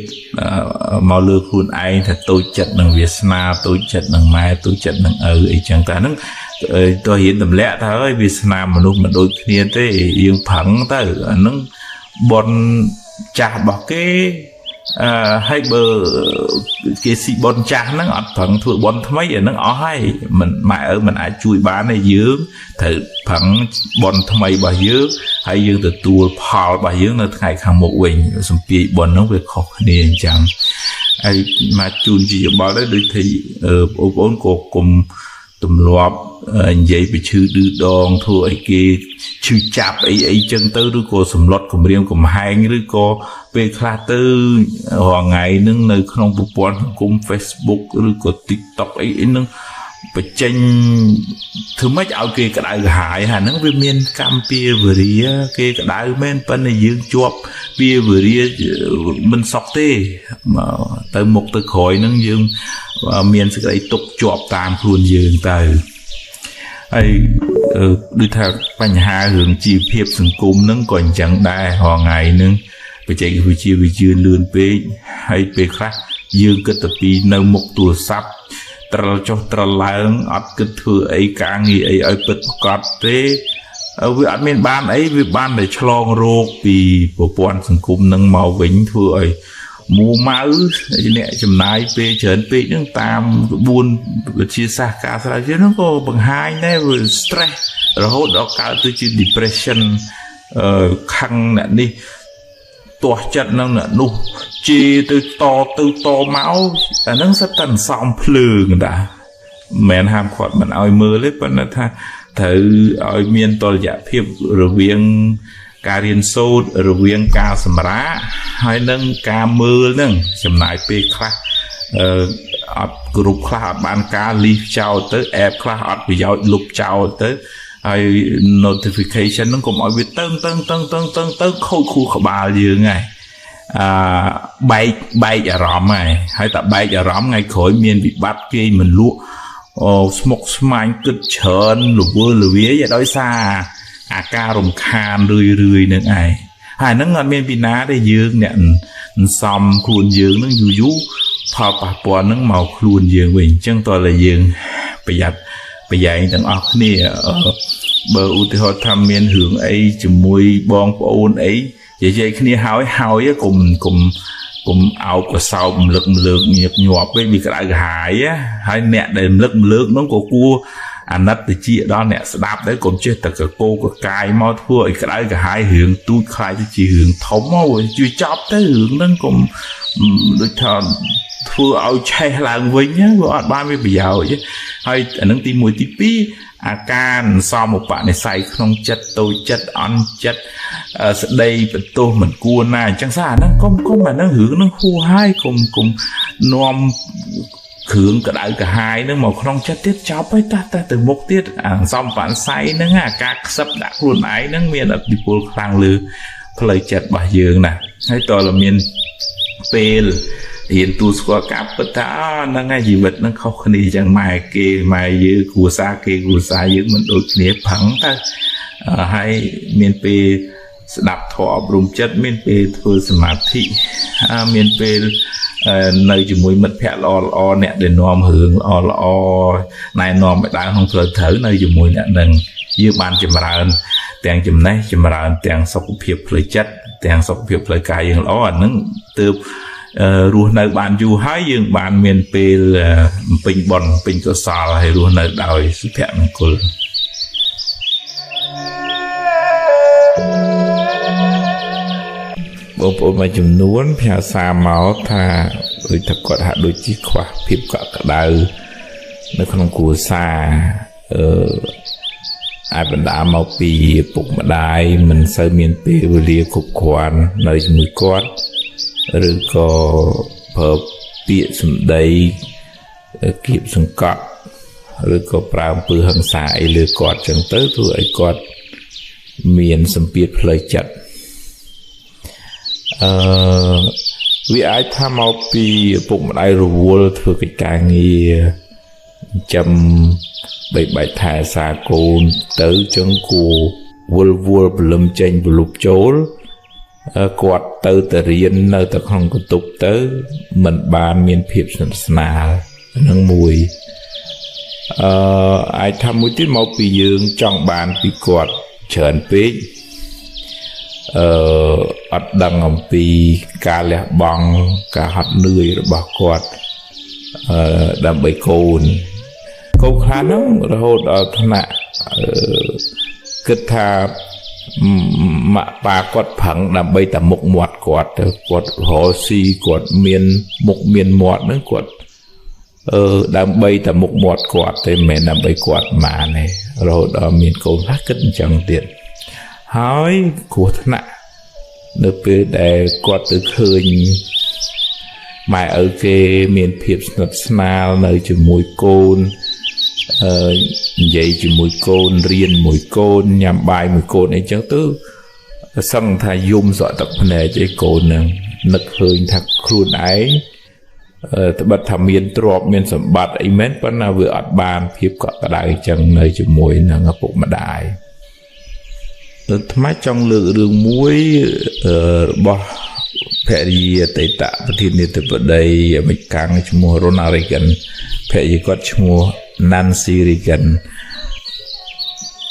មកលើខ្លួនឯងថាតូចចិត្តនឹងវាសនាតូចចិត្តនឹងម៉ែតូចចិត្តនឹងឪអីចឹងតែហ្នឹងតើរៀនទម្លាក់ថាហើយវាសនាមនុស្សមិនដូចគ្នាទេយើងប្រឹងទៅអាហ្នឹងបនចាស់របស់គេហើយបើគេស៊ីបនចាស់ហ្នឹងអត់ប្រឹងធ្វើបនថ្មីអាហ្នឹងអស់ហើយមិនម៉ែឪមិនអាចជួយបានទេយើងត្រូវប្រឹងបនថ្មីរបស់យើងហើយយើងទទួលផលរបស់យើងនៅថ្ងៃខាងមុខវិញសម្ពាយបនហ្នឹងវាខុសគ្នាអញ្ចឹងហើយមកជូនជាយោបល់ដែរដូចថាបងប្អូនក៏គុំទម្លាប់និយាយពីឈឺឌឺដងធ្វើឲ្យគេឈឺចាប់អីចឹងទៅឬក៏សម្លុតគម្រាមកំហែងឬក៏ពេលខ្លះទៅរាល់ថ្ងៃហ្នឹងនៅក្នុងប្រព័ន្ធសង្គម Facebook ឬក៏ TikTok អីហ្នឹងបញ្ចេញធ្វើម៉េចឲ្យគេក្តៅក្រហាយហើយហ្នឹងវាមានកម្មពៀវរាគេក្តៅមែនប៉ុន្តែយើងជាប់ពៀវរាមិនសុខទេទៅមុខទៅក្រោយហ្នឹងយើងមានសេចក្តីទុកជាប់តាមខ្លួនយើងទៅហើយដូចថាបញ្ហារឿងជីវភាពសង្គមហ្នឹងក៏អញ្ចឹងដែររាល់ថ្ងៃហ្នឹងបច្ចេកវិទ្យាវាជឿនលឿនពេកហើយពេលខ្លះយើងគិតតែពីនៅមុខទូរស័ព្ទត្រលចុះត្រលឡើងអត់គិតធ្វើអីការងារអីឲ្យពិតប្រាកដទេវាអត់មានបានអីវាបានតែឆ្លងរោគពីប្រព័ន្ធសង្គមនឹងមកវិញធ្វើឲ្យមូម៉ៅអ្នកចំណាយពេលច្រើនពេកហ្នឹងតាមក្បួនវិទ្យាសាស្ត្រការស្រាវជ្រាវហ្នឹងក៏បង្ហាញដែរវា stress រហូតដល់កើតទៅជា depression ខឹងអ្នកនេះទាស់ចិត្តនឹងអ្នកនោះជេរទៅតមកអាហ្នឹងសិតតែសំភ្លើងតាមិនមែនហាមគាត់មិនឲ្យមើលទេប៉ុន្តែថាត្រូវឲ្យមានតុល្យភាពរវាងការរៀនសូត្ររវាងការសម្រាកហើយនឹងការមើលហ្នឹងចំណាយពេលខ្លះអត់គ្រប់ខ្លះអត់បានការលីសចោលទៅអេបខ្លះអត់ប្រយោជន៍លុបចោលទៅហើយ notification ហ្នឹងកុំឲ្យវាតឹងទៅខូចខួរក្បាលយើងហើយបែកអារម្មណ៍ហើយតែបែកអារម្មណ៍ថ្ងៃក្រោយមានវិបត្តិគេមិនលក់ស្មុកស្មាញគិតច្រើនលវើលវាយដោយសារអាការរំខានរឿយនឹងឯងហើយហ្នឹងអត់មានពីណាទេយើងអ្នកសំខ្លួនយើងហ្នឹងយូរផលប៉ះពាល់ហ្នឹងមកខ្លួនយើងវិញអញ្ចឹងតើយើងប្រយ័ត្នប្រយែងទាំងអស់គ្នាបើឧទាហរណ៍ថាមានរឿងអីជាមួយបងប្អូនអីនិយាយគ្នាហើយកុំអោបកសោបរំលឹកម្លើកញឹកញាប់ពេកវាក្តៅក្រហាយហើយអ្នកដែលរំលឹកម្លើកហ្នឹងក៏គួរអាណិតតិចដល់អ្នកស្ដាប់ដែរកុំចេះតែកកោកកាយមកធ្វើឲ្យក្តៅក្រហាយរឿងទូចខ្លាយទៅជារឿងធំមកជួយចប់ទៅរឿងហ្នឹងកុំដូចថាធ្វើឲ្យឆេះឡើងវិញវាអត់បានមានប្រយោជន៍ហើយអានឹងទី1ទី2អាការសមឧបនិស្ស័យក្នុងចិត្តតូចចិត្តអន់ចិត្តស្ដីបន្ទោសមិនគួរណាអញ្ចឹងអាហ្នឹងកុំអាហ្នឹងរឿងហ្នឹងហួហើយកុំនាំគ្រឿងក្តៅក្រហាយហ្នឹងមកក្នុងចិត្តទៀតចប់ហើយតើទៅមុខទៀតអាសមបនិស្ស័យហ្នឹងអាការខ្សឹបដាក់ខ្លួនឯងហ្នឹងមានឥទ្ធិពលខ្លាំងលើផ្លូវចិត្តរបស់យើងណាហើយតើមានពេលរៀនទូស្គាល់ការពិតថាហ្នឹងហើយជីវិតហ្នឹងខុសគ្នាចឹងម៉ែយើងគ្រួសារគេគ្រួសារយើងមិនដូចគ្នាផឹងទៅហើយមានពេលស្ដាប់ធម៌អប់រំចិត្តមានពេលធ្វើសមាធិមានពេលនៅជាមួយមិត្តភ័ក្តិល្អអ្នកដែលនាំរឿងល្អណែនាំឲ្យដើរក្នុងផ្លូវត្រូវនៅជាមួយអ្នកនឹងយើងបានចម្រើនទាំងចំណេះចម្រើនទាំងសុខភាពផ្លូវចិត្តទាំងសុខភាពផ្លូវកាយយើងល្អអាហ្នឹងទើបរស់នៅបានយូរហើយយើងបានមានពេលបំពេញបុណ្យបំពេញកុសលហើយរស់នៅដោយសុភមង្គលបងប្អូនមួយចំនួនផ្ញើសារមកថាដូចថាគាត់ហាក់ដូចជាខ្វះភាពកក់ក្ដៅនៅក្នុងគ្រួសារអាចបណ្ដាលមកពីពុកម្ដាយមិនសូវមានពេលវេលាគ្រប់គ្រាន់នៅជាមួយគាត់ឬក៏ប្រើពាក្យសម្ដីគៀបសង្កត់ ឬក៏ប្រើអំពើហិង្សាអីលើគាត់ចឹងទៅធ្វើឲ្យគាត់មានសម្ពាធផ្លូវចិត្តវាអាចថាមកពីឪពុកម្ដាយរវល់ធ្វើកិច្ចការងារចាំបីបាច់ថែសារកូនទៅចឹងគួរវល់ព្រលឹមចេញប្រលប់ចូលគាត់ទៅរៀននៅតែក្នុងកន្ទប់ទៅមិនបានមានភាពស្និទ្ធស្នាលនឹងមួយអាចថាមួយទៀតមកពីយើងចង់បានពីគាត់ច្រើនពេកអត់ដឹងអំពីការលះបង់ការហត់នឿយរបស់គាត់ដើម្បីកូនខ្លះហ្នឹងរហូតដល់ថ្នាក់គិតថាម៉ាក់ប៉ាគាត់ប្រឹងដើម្បីតែមុខមាត់គាត់ទៅគាត់រកស៊ីគាត់មានមុខមានមាត់ហ្នឹងគាត់ដើម្បីតែមុខមាត់គាត់ទេមិនមែនដើម្បីគាត់បានទេរហូតដល់មានកូនខ្លះគិតអញ្ចឹងទៀតហើយគ្រោះថ្នាក់នៅពេលដែលគាត់ទៅឃើញម៉ែឪគេមានភាពស្និទ្ធស្នាលនៅជាមួយកូននិយាយជាមួយកូនរៀនមួយកូនញ៉ាំបាយមួយកូនអីចឹងទៅសឹងថាយំសក់ទឹកភ្នែកឯកូននឹងនឹកឃើញថាខ្លួនឯងត្បិតថាមានទ្រព្យមានសម្បត្តិអីមែនប៉ុន្តែវាអត់បានភាពកក់ក្ដៅអញ្ចឹងនៅជាមួយនឹងឪពុកម្ដាយថ្មចង់លើករឿងមួយរបស់ភរិយាអតីតប្រធានាធិបតីអាមេរិកឈ្មោះ Ronald Reagan ភរិយាគាត់ឈ្មោះ Nancy Reagan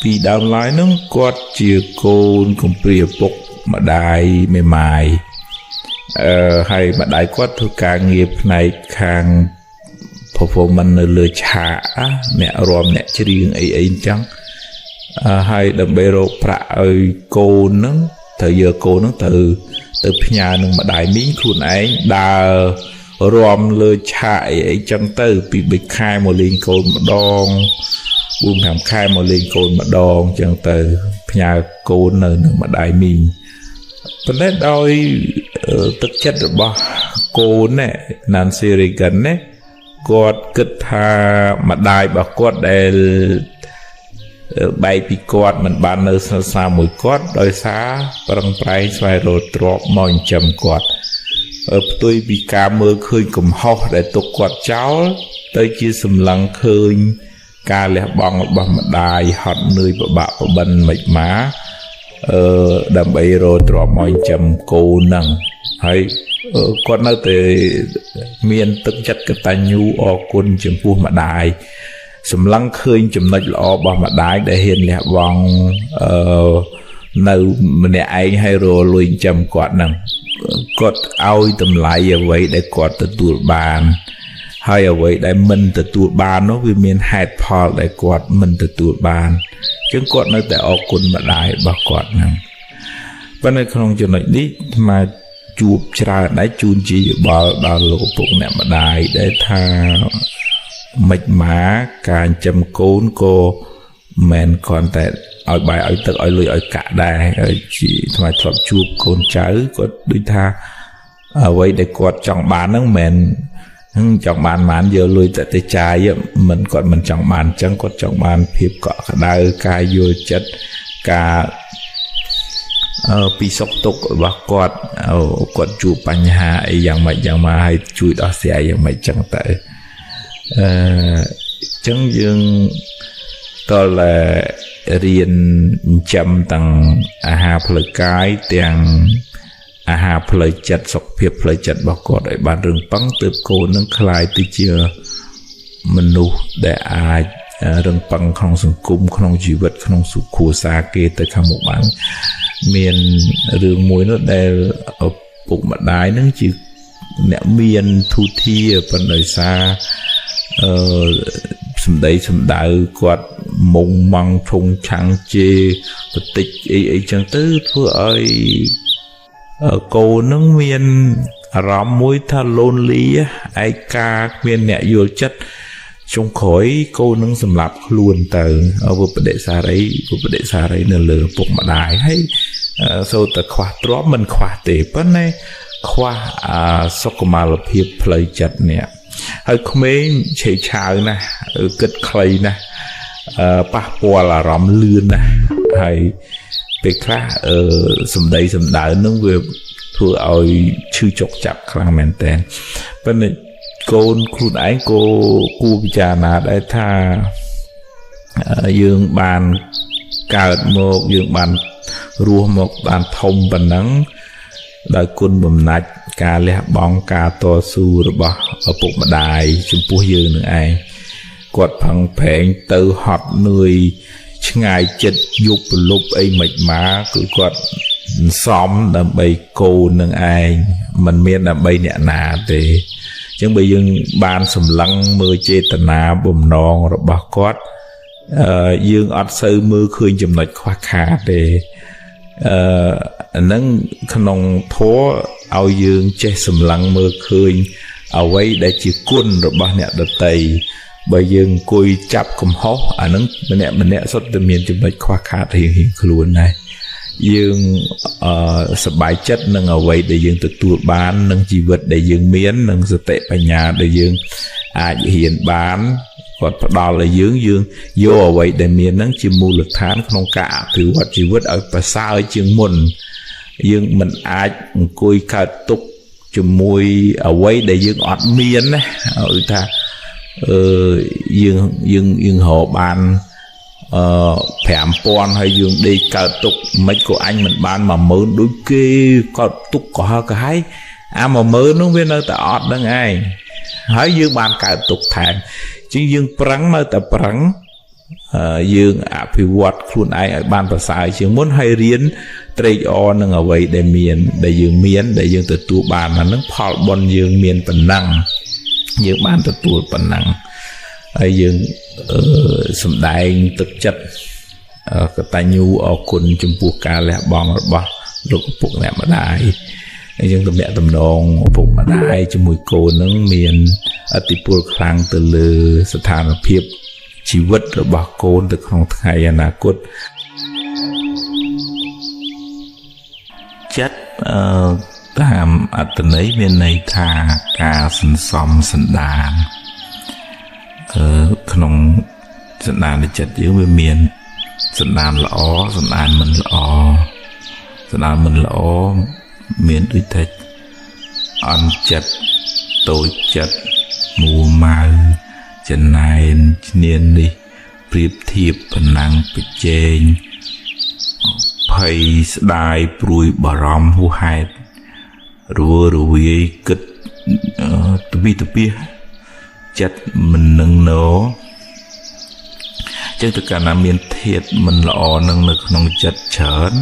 ពីដើមឡើយហ្នឹងគាត់ជាកូនកំព្រាឪពុកម្ដាយមេម៉ាយហើយម្ដាយគាត់ធ្វើការងារផ្នែកខាង performance នៅលើឆាកអ្នករាំអ្នកច្រៀងអីអញ្ចឹងហើយដើម្បីរកប្រាក់ឲ្យកូនហ្នឹងត្រូវយកកូនហ្នឹងទៅផ្ញើនឹងម្ដាយមីងខ្លួនឯងដើររាំលើឆាកអីចឹងទៅពី3ខែមកលេងកូនម្ដង 4-5 ខែមកលេងកូនម្ដងចឹងទៅផ្ញើកូននៅនឹងម្ដាយមីងប៉ុន្តែដោយទឹកចិត្តរបស់កូនណា Nancy Reagan ណាគាត់គិតថាម្ដាយរបស់គាត់ដែលបែកពីគាត់មិនបាននៅស្និទ្ធស្នាលមួយគាត់ដោយសារប្រឹងប្រែងស្វែងរកទ្រព្យមកចិញ្ចឹមគាត់ផ្ទុយពីការមើលឃើញកំហុសដែលទុកគាត់ចោលទៅជាសម្លឹងឃើញការលះបង់របស់ម្ដាយហត់នឿយពិបាកបបិនមិនម៉ាដើម្បីរកទ្រព្យមកចិញ្ចឹមកូនហ្នឹងហើយគាត់នៅតែមានទឹកចិត្តកតញ្ញូអរគុណចំពោះម្ដាយសម្លឹងឃើញចំណុចល្អរបស់ម្ដាយដែលហ៊ានលះបង់នៅម្នាក់ឯងឲ្យរលួយចិញ្ចឹមគាត់ហ្នឹងគាត់ឲ្យតម្លៃអ្វីដែលគាត់ទទួលបានហើយអ្វីដែលមិនទទួលបាននោះវាមានហេតុផលដែលគាត់មិនទទួលបានអញ្ចឹងគាត់នៅតែអរគុណម្ដាយរបស់គាត់ហ្នឹងប៉ុន្តែក្នុងចំណុចនេះមកជួបច្រើនដែរជូនជាយោបល់ដល់លោកឪពុកអ្នកម្ដាយដែលថាមិនមកការចិញ្ចឹមកូនក៏មិនគ្រាន់តែឲ្យបាយឲ្យទឹកឲ្យលុយឲ្យកាក់ដែរជាថ្មធ្លាប់ជួបកូនចៅគាត់ដូចថាអ្វីដែលគាត់ចង់បានហ្នឹងមិនចង់បានបានយកលុយទៅចាយមិនគាត់មិនចង់បានអញ្ចឹងគាត់ចង់បានភាពកក់ក្ដៅការយល់ចិត្តការពីសុខទុក្ខរបស់គាត់ជួបបញ្ហាអីយ៉ាងម៉េចយ៉ាងម៉ាឲ្យជួយដោះស្រាយយ៉ាងម៉េចចឹងទៅចឹងយើងតលរៀនចិញ្ចឹមទាំងអាហារផ្លូវកាយទាំងអាហារផ្លូវចិត្តសុខភាពផ្លូវចិត្តរបស់គាត់ឲ្យបានរឹងប៉ឹងទើបកូននឹងคล้ายទៅជាមនុស្សដែលអាចរឹងប៉ឹងក្នុងសង្គមក្នុងជីវិតក្នុងសុខគ្រួសារគេទៅខាងមុខបានមានរឿងមួយនោះដែលឪពុកម្ដាយនឹងជាអ្នកមានទូធាប៉ុន្តែដោយសារសម្ដីសម្ដៅគាត់មុងម៉ង់ធុងឆាំងជេបតិចអីចឹងទៅធ្វើឲ្យកូននឹងមានអារម្មណ៍មួយថា lonely ឯកាគ្មានអ្នកយល់ចិត្តចុងក្រោយកូននឹងសម្លាប់ខ្លួនទៅវិបដិសារីនៅលើឪពុកម្ដាយហើយសូវតែខ្វះទ្រព្យមិនខ្វះទេប៉ុន្តែខ្វះសុខុមាលភាពផ្លូវចិត្តនេះ ហើយក្មេងឆេឆាវណាគិតខ្លីណាប៉ះពាល់អារម្មណ៍លឿនណាហើយពេលខ្លះសម្ដីសម្ដៅនឹងវាធ្វើឲ្យឈឺចុកចាប់ខ្លាំងមែនតើប៉ុន្តែកូនខ្លួនឯងក៏គួរពិចារណាដែរថាយើងបានកើតមកយើងបានរស់មកបានធំប៉ុណ្ណឹងដោយគុណបំណាច់ការលះបង់ការតស៊ូរបស់ឪពុកម្ដាយចំពោះយើងនឹងឯងគាត់ផឹងប្រែងទៅហត់នឿយឆ្ងាយចិត្តយប់ប្រលប់អីមិនមកគឺគាត់សំដើម្បីកូននឹងឯងមិនមានដើម្បីអ្នកណាទេអញ្ចឹងបើយើងបានសម្លឹងមើលចេតនាបំណងរបស់គាត់យើងអត់សូវមើលឃើញចំណុចខ្វះខាតទេហ្នឹងក្នុងធម៌ឲ្យយើងចេះសម្លឹងមើលឃើញអ្វីដែលជាគុណរបស់អ្នកដទៃបើយើងអង្គុយចាប់កំហុសអាហ្នឹងម្នាក់សុទ្ធតែមានចំណុចខ្វះខាតរៀងៗខ្លួនដែរយើងសប្បាយចិត្តនឹងអ្វីដែលយើងទទួលបាននឹងជីវិតដែលយើងមាននឹងសតិបញ្ញាដែលយើងអាចរៀនបានគាត់ផ្ដល់ឲ្យយើងយកអ្វីដែលមានហ្នឹងជាមូលដ្ឋានក្នុងការអភិវឌ្ឍជីវិតឲ្យប្រសើរជាងមុនយើងមិនអាចអង្គុយកើតទុកជាមួយអ្វីដែលយើងអត់មានណាឲ្យថាយើងរកបាន5000ហើយយើងដេកកើតទុកមិនក៏អញមិនបាន10000ដូចគេកើតទុកក៏ហើហើយអា10000នោះវានៅតែអត់ហ្នឹងឯងហើយយើងបានកើតទុកថែមជាងយើងប្រឹងនៅតែប្រឹងយើងអភិវឌ្ឍខ្លួនឯងឲ្យបានប្រសើរជាងមុនហើយរៀនត្រេកអរនឹងអ្វីដែលមានដែលយើងទទួលបានហ្នឹងផលបុណ្យយើងមានប៉ុណ្ណឹងយើងបានទទួលប៉ុណ្ណឹងហើយយើងសម្ដែងទឹកចិត្តកតញ្ញូអរគុណចំពោះការលះបង់របស់លោកឪពុកអ្នកម្ដាយហើយយើងទំនាក់ទំនងឪពុកម្ដាយជាមួយកូននឹងមានឥទ្ធិពលខ្លាំងទៅលើស្ថានភាពជីវិតរបស់កូនទៅក្នុងថ្ងៃអនាគតចិត្តតាមអត្ថន័យមានន័យថាការសន្សំសន្តានក្នុងសន្តានចិត្តយើងវាមានសន្តានល្អសន្តានមិនល្អសន្តានមិនល្អមានដូចតែអន់ចិត្តតូចចិត្តមួម៉ៅចំណែនឈ្នាននេះប្រៀបធៀបប៉ុណ្ណឹងប្រជែងភ័យស្ដាយព្រួយបារម្ភហួសហេតុរវើរវាយគិតទវិទពិសចិត្តមិននឹងណោចឹងទៅកាលណាមានធាតុមិនល្អនឹងនៅក្នុងចិត្តច្រើន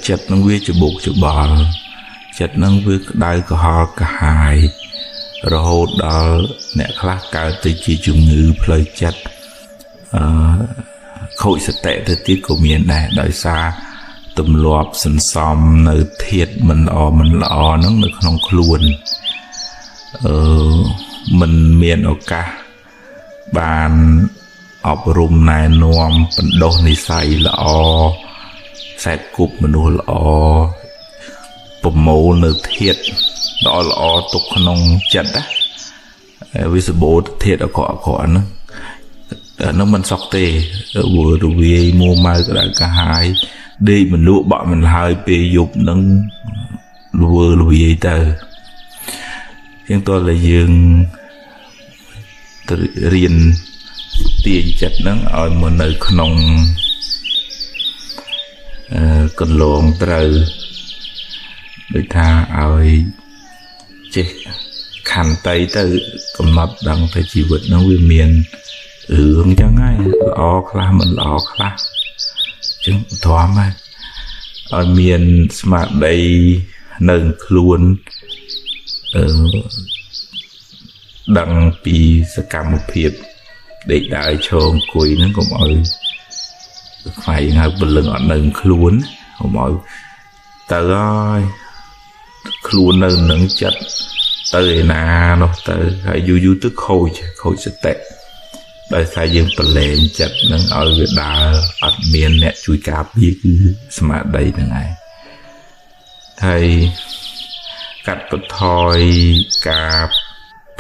ចិត្តនឹងវាច្បុកច្បល់ចិត្តនឹងវាក្តៅក្រហល់កាហាយរហូតដល់អ្នកខ្លះកើតទៅជាជំងឺផ្លូវចិត្តខូចសតិទៅទៀតក៏មានដែរដោយសារទម្លាប់សន្សំនៅធាតុមិនល្អហ្នឹងនៅក្នុងខ្លួនមិនមានឱកាសបានអប់រំណែនាំបណ្ដុះនិស្ស័យល្អខ្សែគប់មនុស្សល្អប្រមូលនៅធាតុល្អទុកក្នុងចិត្តណាវាសបោធាតុអក្រក់ហ្នឹងមិនសក់ទេវើរវាយមួម៉ៅក្តៅកាហាយដេកមិនលក់បាក់មិនហើយពេលយប់ហ្នឹងវើរវាយទៅជាងតើយើងរៀនទាញចិត្តហ្នឹងឲ្យមកនៅក្នុងកន្លងត្រូវដូចថាឲ្យចេះខន្តីទៅកំណត់ដឹងថាជីវិតហ្នឹងវាមានរឿងចឹងហើយល្អខ្លះមិនល្អខ្លះចឹងធំហើយឲ្យមានស្មារតីនៅខ្លួនដឹងពីសកម្មភាពដេកដើរឈរអង្គុយហ្នឹងកុំឲ្យខ្វាយហៅពលឹងអត់នៅខ្លួនកុំឲ្យទៅហើយខ្លួននៅនឹងចិត្តទៅឯណានោះទៅហើយយូរទៅខូចសតិដោយសារយើងប្រឡែងចិត្តនឹងឲ្យវាដើរអត់មានអ្នកជួយការពារគឺស្មារតីហ្នឹងឯងហើយកាត់បន្ថយការ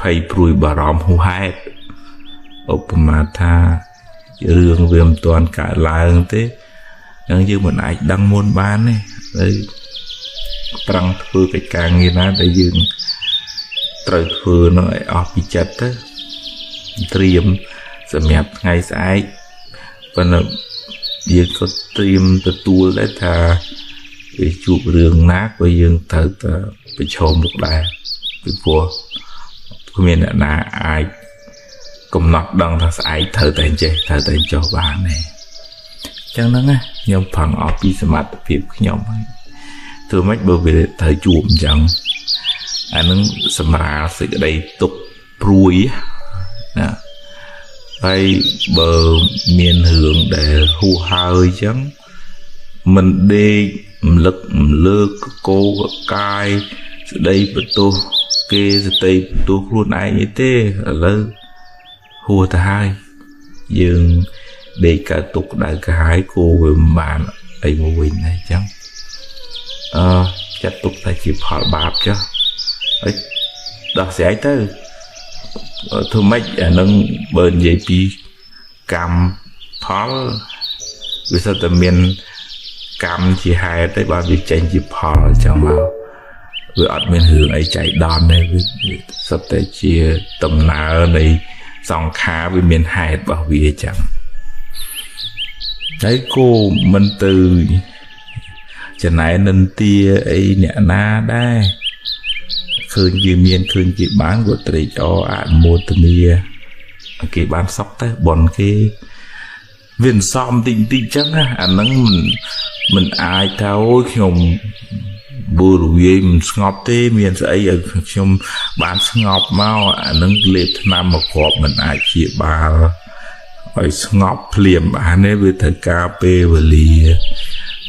ភ័យព្រួយបារម្ភហួសហេតុឧបមាថារឿងវាមិនទាន់កើតឡើងទេនឹងយើងមិនអាចដឹងមុនបានទេហើយប្រឹងធ្វើកិច្ចការងារណាដែលយើងត្រូវធ្វើនោះឲ្យអស់ពីចិត្តទៅត្រៀមសម្រាប់ថ្ងៃស្អែកប៉ុន្តែយើងក៏ត្រៀមទទួលដែរថាវាជួបរឿងណាក៏យើងត្រូវតែប្រឈមមុខដែរពីព្រោះគ្មានអ្នកណាអាចកំណត់ដឹងថាស្អែកត្រូវតែចេះត្រូវតែចុះបានទេអញ្ចឹងហ្នឹងណាខ្ញុំផឹងអស់ពីសមត្ថភាពខ្ញុំហើយធ្វើម៉េចបើវាត្រូវជួបអញ្ចឹងអានឹងសម្រាលសេចក្តីទុក្ខព្រួយណាហើយបើមានរឿងដែលហួសហើយអញ្ចឹងមិនដេករំលឹកម្លើកកោកកាយស្ដីបន្ទោសគេស្ដីបន្ទោសខ្លួនឯងទេឥឡូវហួសទៅហើយយើងដេកកើតទុកដៅកាយគោវាមិនបានអីមកវិញដែរអញ្ចឹងចាត់ទុកតែជាផលបាបចុះហើយដោះស្រាយទៅធ្វើម៉េចអានឹងបើនិយាយពីកម្មផលវាសិតតែមានកម្មជាហេតុតែបើវាចេញជាផលអញ្ចឹងមកវាអត់មានរឿងអីចៃដន្យទេវាសិតតែជាដំណើរនៃសង្ខារវាមានហេតុរបស់វាអញ្ចឹងហើយគោមិនទៅចំណែននិន្ទាអីអ្នកណាដែរឃើញគេមានឃើញគេបានក៏ត្រេកអរអនុមោទនាគេបានសុខទៅបនគេវាសំតិចតិចចឹងណាអាហ្នឹងមិនអាចថាអូយខ្ញុំបួរវាយមិនស្ងប់ទេមានស្អីឲ្យខ្ញុំបានស្ងប់មកអាហ្នឹងលេបថ្នាំមកគ្រាប់មិនអាចជាបាលឲ្យស្ងប់ភ្លាមបានទេវាត្រូវការពេលវេលា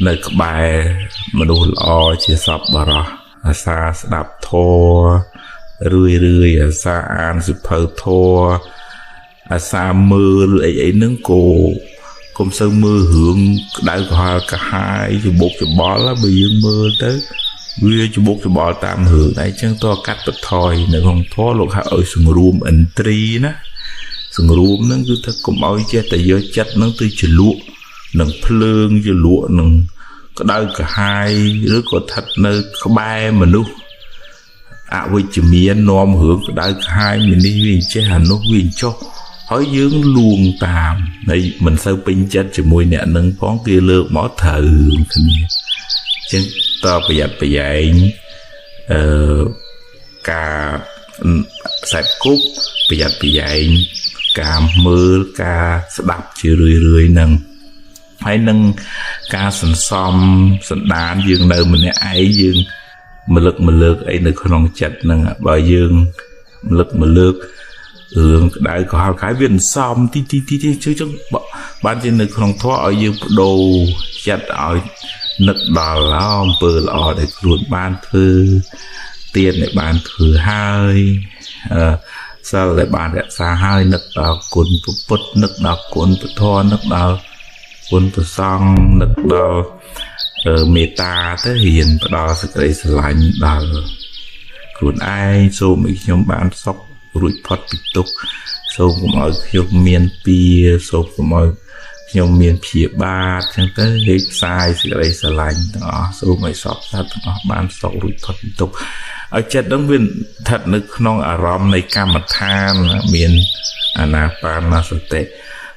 នៅក្បែរមនុស្សល្អជាសប្បុរសអាសាស្ដាប់ធម៌រឿយអាសាអានសិភៅធម៌អាសាមើលអីហ្នឹងកុំសូវមើលរឿងក្តៅក្រហាល់កាហាយច្បុកច្បល់បើយើងមើលទៅវាច្បុកច្បល់តាមរឿងអីចឹងតើកាត់បន្ថយនៅក្នុងធម៌លោកហៅឲ្យសង្រួមឥន្ទ្រីណាសង្រួមហ្នឹងគឺថាកុំឲ្យចេះតែយកចិត្តហ្នឹងទៅជ្លក់នឹងភ្លើងជ្លក់នឹងក្តៅក្រហាយឬក៏ស្ថិតនៅក្បែរមនុស្សអវិជ្ជមាននាំរឿងក្តៅក្រហាយមីនេះវាចេះអានោះវាចុះហើយយើងលួងតាមហើយមិនសូវពេញចិត្តជាមួយអ្នកនឹងផងគេលើកមកត្រូវគ្នាអញ្ចឹងតើប្រយ័ត្នប្រយែងការខ្សែគប់ប្រយ័ត្នប្រយែងការមើលការស្ដាប់ជារឿយហ្នឹងហើយនឹងការសន្សំសន្តានយើងនៅម្នាក់ឯងយើងមលើកអីនៅក្នុងចិត្តហ្នឹងបើយើងមលើករឿងក្តៅក៏ហៅខែវាមិនសមទីចឹងបានជានៅក្នុងធម៌ឲ្យយើងបដូរចិត្តឲ្យនឹកដល់អំពើល្អដែលខ្លួនបានធ្វើទានដែលបានធ្វើហើយសិលដែលបានរក្សាហើយនឹកដល់គុណពុទ្ធនឹកដល់គុណពធនឹកដល់គុណប្រសង្ឃនឹកដល់មេត្តាទៅរៀនផ្ដល់សេចក្តីស្រឡាញ់ដល់ខ្លួនឯងសូមឲ្យខ្ញុំបានសុខរួចផុតពីទុក្ខសូមកុំឲ្យខ្ញុំមានពៀសូមកុំឲ្យខ្ញុំមានព្យាបាទអញ្ចឹងទៅលេខផ្សាយសេចក្តីស្រឡាញ់ទាំងអស់សូមឲ្យសពសត្វទាំងអស់បានសុខរួចផុតពីទុក្ខឲ្យចិត្តនឹងវាស្ថិតនៅក្នុងអារម្មណ៍នៃកម្មដ្ឋានមានអានាបានសតិ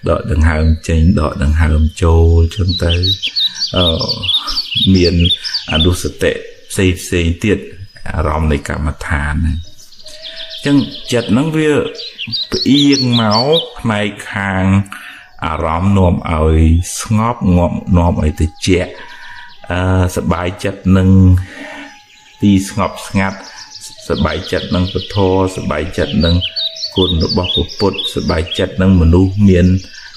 ដកដង្ហើមចេញដកដង្ហើមចូលអញ្ចឹងទៅមានអនុសតិផ្សេងទៀតអារម្មណ៍នៃកម្មដ្ឋានហ្នឹងចឹងចិត្តហ្នឹងវាផ្អៀងមកផ្នែកខាងអារម្មណ៍នាំឲ្យស្ងប់នាំឲ្យត្រជាក់សบายចិត្តនឹងទីស្ងប់ស្ងាត់សบายចិត្តនឹងពធសบายចិត្តនឹងគុណរបស់ពុទ្ធសบายចិត្តនឹងមនុស្សមាន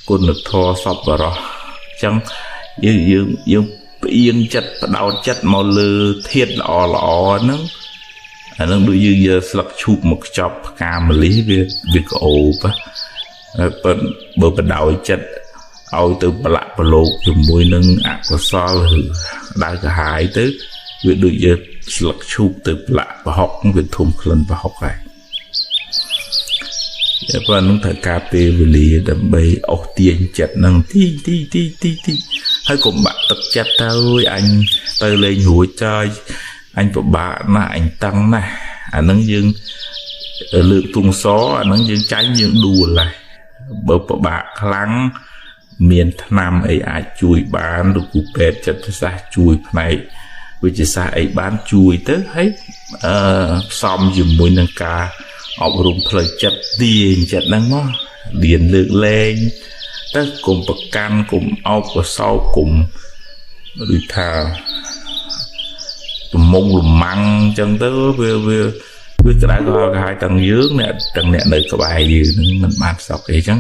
គុណធម៌សប្បុរសចឹងយើងផ្អៀងចិត្តបដោតចិត្តមកលើធាតុល្អហ្នឹងអានឹងដូចយើងយកស្លឹកឈូកមកខ្ចប់ផ្កាម្លិះវាក្អូបបើបដោយចិត្តឲ្យទៅប្រឡាក់ប្រឡូកជាមួយនឹងអកុសលឬដៅកាហាយទៅវាដូចយកស្លឹកឈូកទៅប្រឡាក់ប្រហុកវាធំក្លិនប្រហុកហើយ ព្រោះនឹងត្រូវការពេលវេលាដើម្បីអស់ទាញចិត្តនឹងទីហើយកុំបាក់ទឹកចិត្តទៅអញទៅលេងរួចទៅអញពិបាកណាស់អញតឹងណាស់អានឹងយើងលើកទងសអានឹងយើងចាញ់យើងដួលហើយបើពិបាកខ្លាំងមានថ្នាំអីអាចជួយបានឬគូពេទ្យចិត្តសាស្ត្រជួយផ្នែកវិទ្យាសាស្ត្រអីបានជួយទៅហើយផ្សំជាមួយនឹងការអប់រំផ្លូវចិត្តទាញចិត្តហ្នឹងមករៀនលើកលែងទៅកុំប្រកាន់កុំអោបកសោបកុំដូចថាទំងលំម៉ាំងអញ្ចឹងទៅវាក្តៅក៏ហើយទាំងយើងទាំងអ្នកនៅក្បែរយើងនឹងមិនបានសក់អីចឹង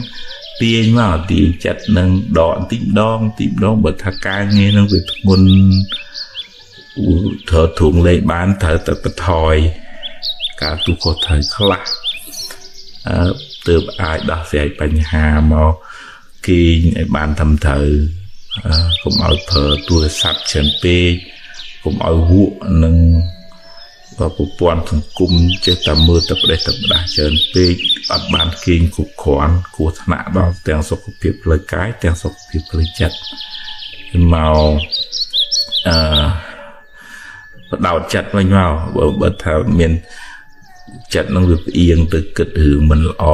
ទាញមកទាញចិត្តនឹងដកបន្តិចម្ដងបើថាការងារនឹងវាធ្ងន់ត្រូវធុងលេខបានត្រូវតែបន្ថយការទូខុសត្រូវខ្លះទើបអាចដោះស្រាយបញ្ហាមកគេងឲ្យបានត្រឹមត្រូវកុំឲ្យប្រើទូរស័ព្ទច្រើនពេកកុំឲ្យហួកនឹងប្រព័ន្ធសង្គមចេះតែមើលតែផ្ដេសតែផ្ដាស់ច្រើនពេកអត់បានគេងគ្រប់គ្រាន់គ្រោះថ្នាក់ដល់ទាំងសុខភាពផ្លូវកាយទាំងសុខភាពផ្លូវចិត្តមកបដោតចិត្តវិញមកបើថាមានចិត្តនឹងវាផ្អៀងទៅគិតរឿងមិនល្អ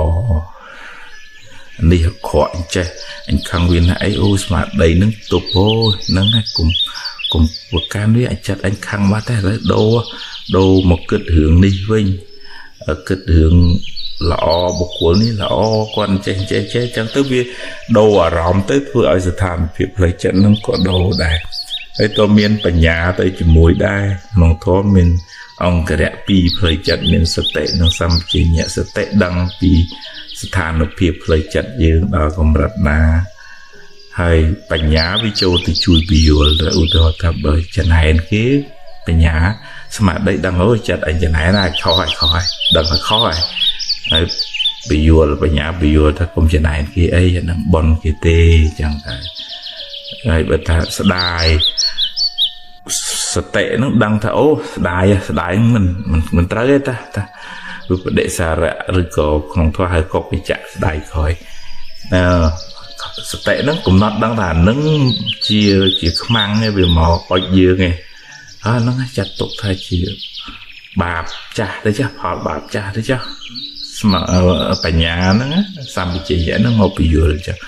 នេះអក្រក់អញ្ចេះអញខឹងវាណាអីអូស្មារតីនឹងទប់អូហ្នឹងហើយកុំប្រកាន់វាអាចចិត្តអញខឹងមកតែឥឡូវដូរមកគិតរឿងនេះវិញគិតរឿងល្អបុគ្គលនេះល្អគាត់ចេះចឹងទៅវាដូរអារម្មណ៍ទៅធ្វើឲ្យស្ថានភាពផ្លូវចិត្តនឹងក៏ដូរដែរហើយក៏មានបញ្ញាទៅជាមួយដែរក្នុងធម៌មានអង្គរៈពីរផ្លូវចិត្តមានសតិនិងសម្បជញ្ញៈសតិដឹងពីស្ថានភាពផ្លូវចិត្តយើងដល់កម្រិតណាហើយបញ្ញាវាចូលទៅជួយពយល់ទៅឧទាហរណ៍ថាបើចំណែនគេបញ្ញាស្មារតីដឹងអូចិត្តអញចំណែនណាខុសហើយដឹងថាខុសហើយពយល់បញ្ញាពយល់ថាកុំចំណែនគេអីហ្នឹងបនគេទេចឹងទៅហើយបើថាស្ដាយសតិហ្នឹងដឹងថាអូស្ដាយមិនត្រូវទេតាវិបដិសារៈឬក៏ក្នុងធម៌ហៅកុកវិជ្ជៈស្ដាយក្រោយសតិហ្នឹងកំណត់ដឹងថាហ្នឹងជាខ្មាំងឯងវាមកអុចយើងឯងហើយហ្នឹងចាត់ទុកថាជាបាបចាស់ទៅចាស់ផលបាបចាស់ទៅចាស់បញ្ញាហ្នឹងសម្បជញ្ញៈហ្នឹងមកពយល់ចាស់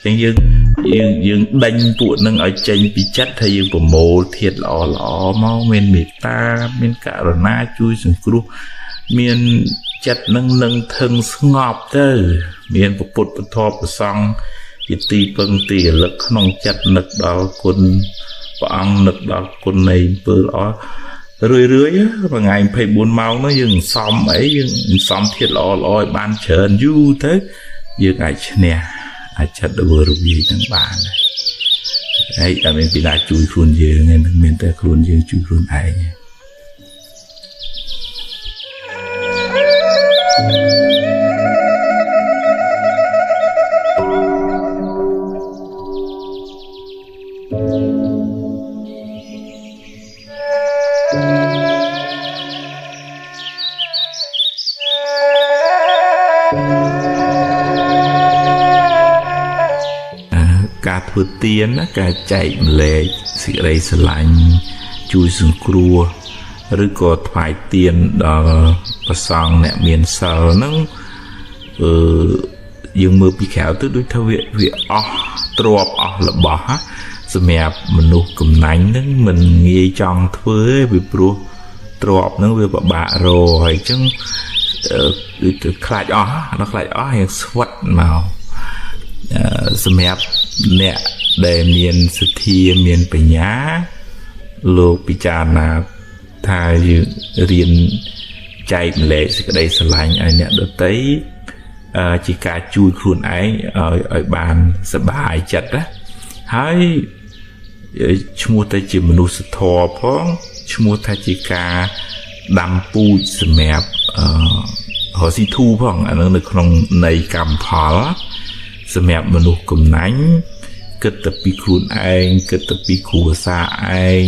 ចឹងយើងដេញពួកនឹងឲ្យចេញពីចិត្តថាយើងប្រមូលធាតុល្អមកមានមេត្តាមានករុណាជួយសង្គ្រោះមានចិត្តនឹងធឹងស្ងប់ទៅមានពុទ្ធពធប្រសង់ជាទីពឹងទីរលឹកក្នុងចិត្តនឹកដល់គុណព្រះអង្គនឹកដល់គុណនៃអំពើល្អរឿយមួយថ្ងៃ24ម៉ោងនោះយើងសំអីយើងសំធាតុល្អឲ្យបានច្រើនយូរទៅយើងអាចឈ្នះអាចចាត់ធ្វើរវាយទាំងបានហើយអត់មានពីណាជួយខ្លួនយើងទេនឹងមានតែខ្លួនយើងជួយខ្លួនឯងការធ្វើទានណាការចែកម្លែកសេចក្តីស្រឡាញ់ជួយសង្គ្រោះឬក៏ថ្វាយទានដល់ព្រះសង្ឃអ្នកមានសិលហ្នឹងយើងមើលពីក្រៅទៅដូចថាវាអស់ទ្រព្យអស់របស់សម្រាប់មនុស្សកំណាញ់ហ្នឹងមិនងាយចង់ធ្វើទេពីព្រោះទ្រព្យហ្នឹងវាពិបាករកហើយអញ្ចឹងដូចខ្លាចអស់ដល់ខ្លាចអស់យ៉ាងស្វិតមកសម្រាប់អ្នកដែលមានសទ្ធាមានបញ្ញាលោកពិចារណាថាយើងរៀនចែកម្លែកសេចក្តីស្រឡាញ់ឲ្យអ្នកដទៃជាការជួយខ្លួនឯងឲ្យបានសប្បាយចិត្តណាហើយឈ្មោះតែជាមនុស្សធម៌ផងឈ្មោះថាជាការដាំពូជសម្រាប់រស់ស៊ីធូផងអានឹងនៅក្នុងនៃកម្មផលសម្រាប់មនុស្សកំណាញ់គិតតែពីខ្លួនឯងគិតតែពីគ្រួសារឯង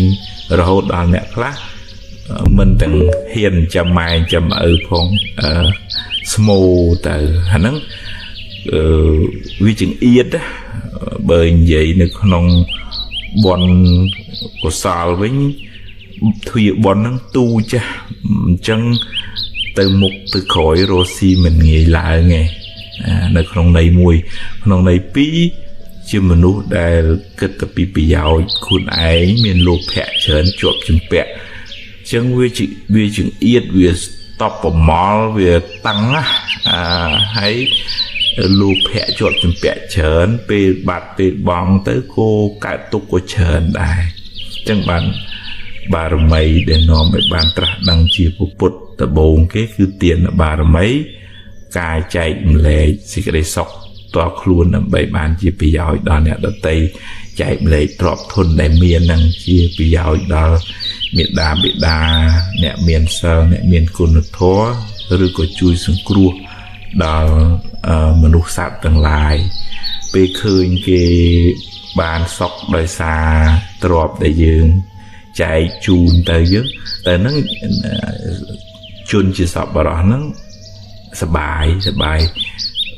រហូតដល់អ្នកខ្លះមិនទាំងហ៊ានចាំម៉ែចាំឪផង small từ hắn vi chừng yết bởi vậy nó không bọn của sao với thuy bọn nó tu cha chân từ mục từ khỏi rồi si mình nghĩ lại nghe nó không này mùi không này pí chứ mà nó đã kết tập bị giàu khuôn ấy miền lô pẹ chớn chuột chừng pẹ chân vi chừng yết vi stop ở mall vi tăng hay lô pẹ chuột chừng pẹ chớn pe bạt pe bong tới cô cải tục của chớn đài chân bạn bà mày để nó mấy bạn trả đăng chia bút tờ bồn cái cứ tiền là bà mấy cài chạy lệ xí cái sọc to luôn là bảy bạn chia bị giỏi đó nè đó tây chạy lệ trọp thôn đại miền năng chia bị giỏi đó miền đà nè miền sơ nè miền cồn thó rồi có chui xuống cua đó mình nuốt sạch từng lại bê khơi cái bàn sọc đời xa trọp đại dương chạy chun tới dưới tới nó chun chỉ sọc vào đó nóสบาย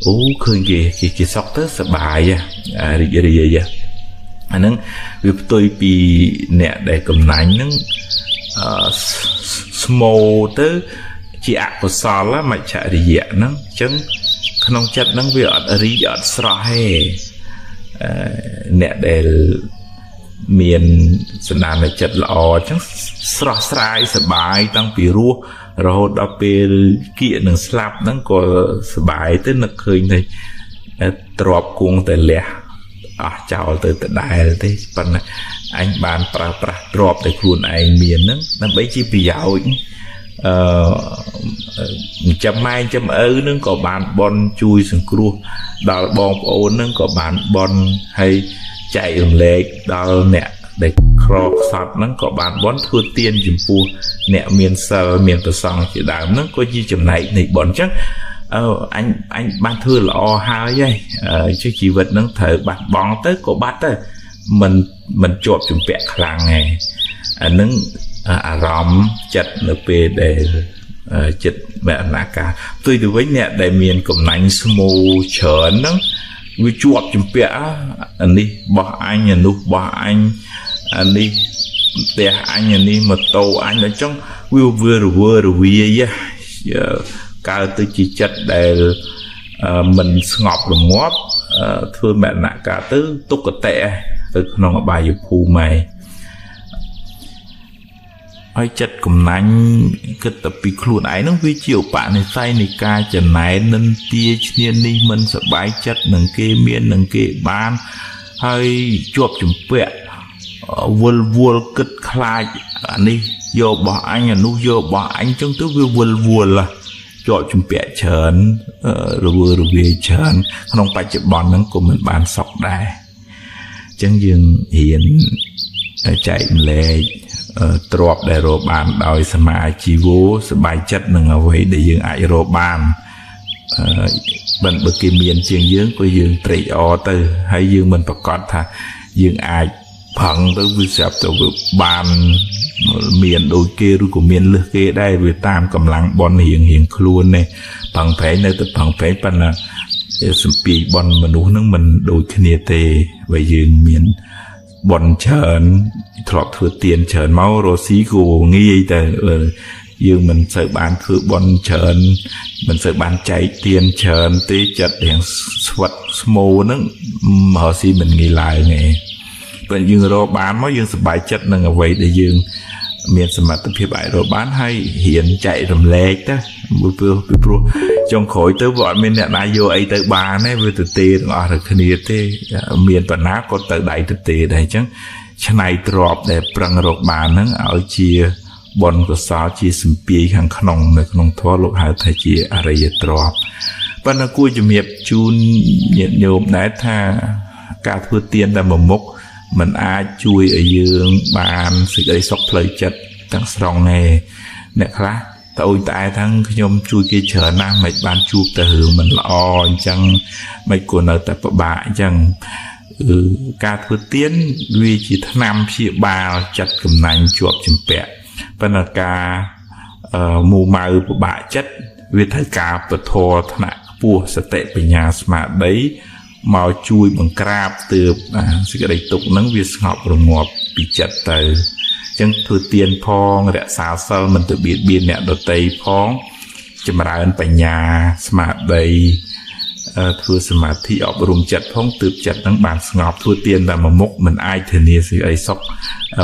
โอ้คืนกี่ซอกเตอร์สบายดีอันนั้นวิปตัวปีเนี่ยได้กำนันนั้นสมอเตอร์จีอักษรแล้วไม่ใช่ดีนั้นจังขนมจัดนั้นวิอัดรีอัดสระให้เนี่ยได้เมียนสนามจัดละอจังสระสายสบายตั้งปีรัวเราดับเบิลเกี่ยหนึ่งสลับนั่นก็สบายตึ้งนักเคยในตรอบกวงแต่เละเจ้าแต่ได้ที่ปันanh bàn pra drop để khuôn anh miền nó bấy chi bị giàu chấm mai chấm nó có bàn bon chui sừng cua đào bom ôn nó có bàn bon hay chạy đường lệ đào nè để crop sọt nó có bàn bón thua tiên chìm pu nè miền sờ miền tờ song chỉ đào nó có gì chừng này bọn chắc anh ban thưa là o hai vậy chứ chỉ vật nó thở bạt bón tới cổ bát tới mình chộp chừng vẹn khlang này nó róm chặt nó về để chặt mẹ lá cả tôi từ với nè đại miền cùng nánh small chớn nó với chuột chừng vẹn anh đi bỏ anh nhà nút bỏ anh đi để anh nhà đi mà tàu anh ở trong vừa vì cao tôi chỉ chất để mình ngọt là ngóp thưa mẹ nạ cả tứ túc cái tệ từ nó bài dục phù mày ai chất cùng nánh cái tập bị khuôn ấy nó với chiều bạn này say này ca chân này nên tia nhiên đi mình sẽ bái chất nâng kê miên nâng kê ban hay chuột chùm vẹn vuol kết khai anh đi vô bỏ anh là nu vô bỏ anh trong tứ vuol là chọn chùm vẹn chớn rồi về chớn không phải chụp bòn nó của mình bàn sọc đài chẳng dừng hiện chạy lệ trọp để rồi bàn đòi sơ mai chi vô sơ bài chất nâng ở vậy để dừng ai rồi bàn bận bực kì miền chiên dưỡng của dừng trị o từ hay dừng mình phải có thà dừng ai phẳng tới với sạp tới bàn miền đôi kia rồi của miền lược kia đây về tam cầm lăng bon hiện luôn này bằng phải nơi từ bằng phải bằng là sầm pì bon mà đủ nước mình đôi kia tê về dừng miền bon chởn thọt thừa tiền chởn máu rồi xí của nghi từ dương mình sợ bán thừa bon chởn mình sợ bán chạy tiền chởn tê chặt đèn sweat small nó mở xí mình nghĩ lại này còn dương rồi bán mới dương sập bài chất nâng ở vậy để dương miền sầm mặt tập hiệp bại rồi bán hay hiện chạy rầm lệ đó bữa trong khối tới vợ miền này ai vô ấy tới ba này với từ tê ở được kia tê miền toàn ná có tới đại từ tê đây chứ cái này drop để prang rồi bán nó ở chia bon của sao chia sầm pi hàng khong này khong thua lục hai thay chiaอะไรdrop ban đầu cuối chụp hiệp chun nhiệt nhôm đấy tha cả thưa tiền là một mốc mình ai chui ở dương bàn sự gây sốc lời chất tăng strong này nè khá tôi tại thằng nhôm chui kia chờ nam mày ban chuột từ hướng mình lo chẳng mày của nó tập bạ chẳng ca thứ tiến vì chỉ tháng năm chỉ ba chặt cầm nành chuột chìm bẹ bên là ca mù màu của bạ chất វាត្រូវការពធថ្នាក់ខ្ពស់សតិបញ្ញាស្មារតីមកជួយបង្ក្រាបទើបសេចក្តីទុក្ខហ្នឹងវាស្ងប់រងាប់ពីចិត្តទៅអញ្ចឹងធ្វើទានផងរក្សាសិលមិនទៅបៀតបៀនអ្នកដទៃផងចម្រើនបញ្ញាស្មារតីធ្វើសមាធិអប់រំចិត្តផងទើបចិត្តហ្នឹងបានស្ងប់ធ្វើទានតែមួយមុខមិនអាចធានាសេចក្តីសុខ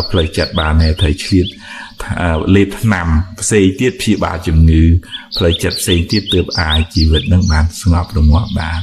ផ្លូវចិត្តបានទេត្រូវឆ្លៀតលេបថ្នាំផ្សេងទៀតព្យាបាលជំងឺផ្លូវចិត្តផ្សេងទៀតទើបអាចជីវិតហ្នឹងបានស្ងប់រងាប់បាន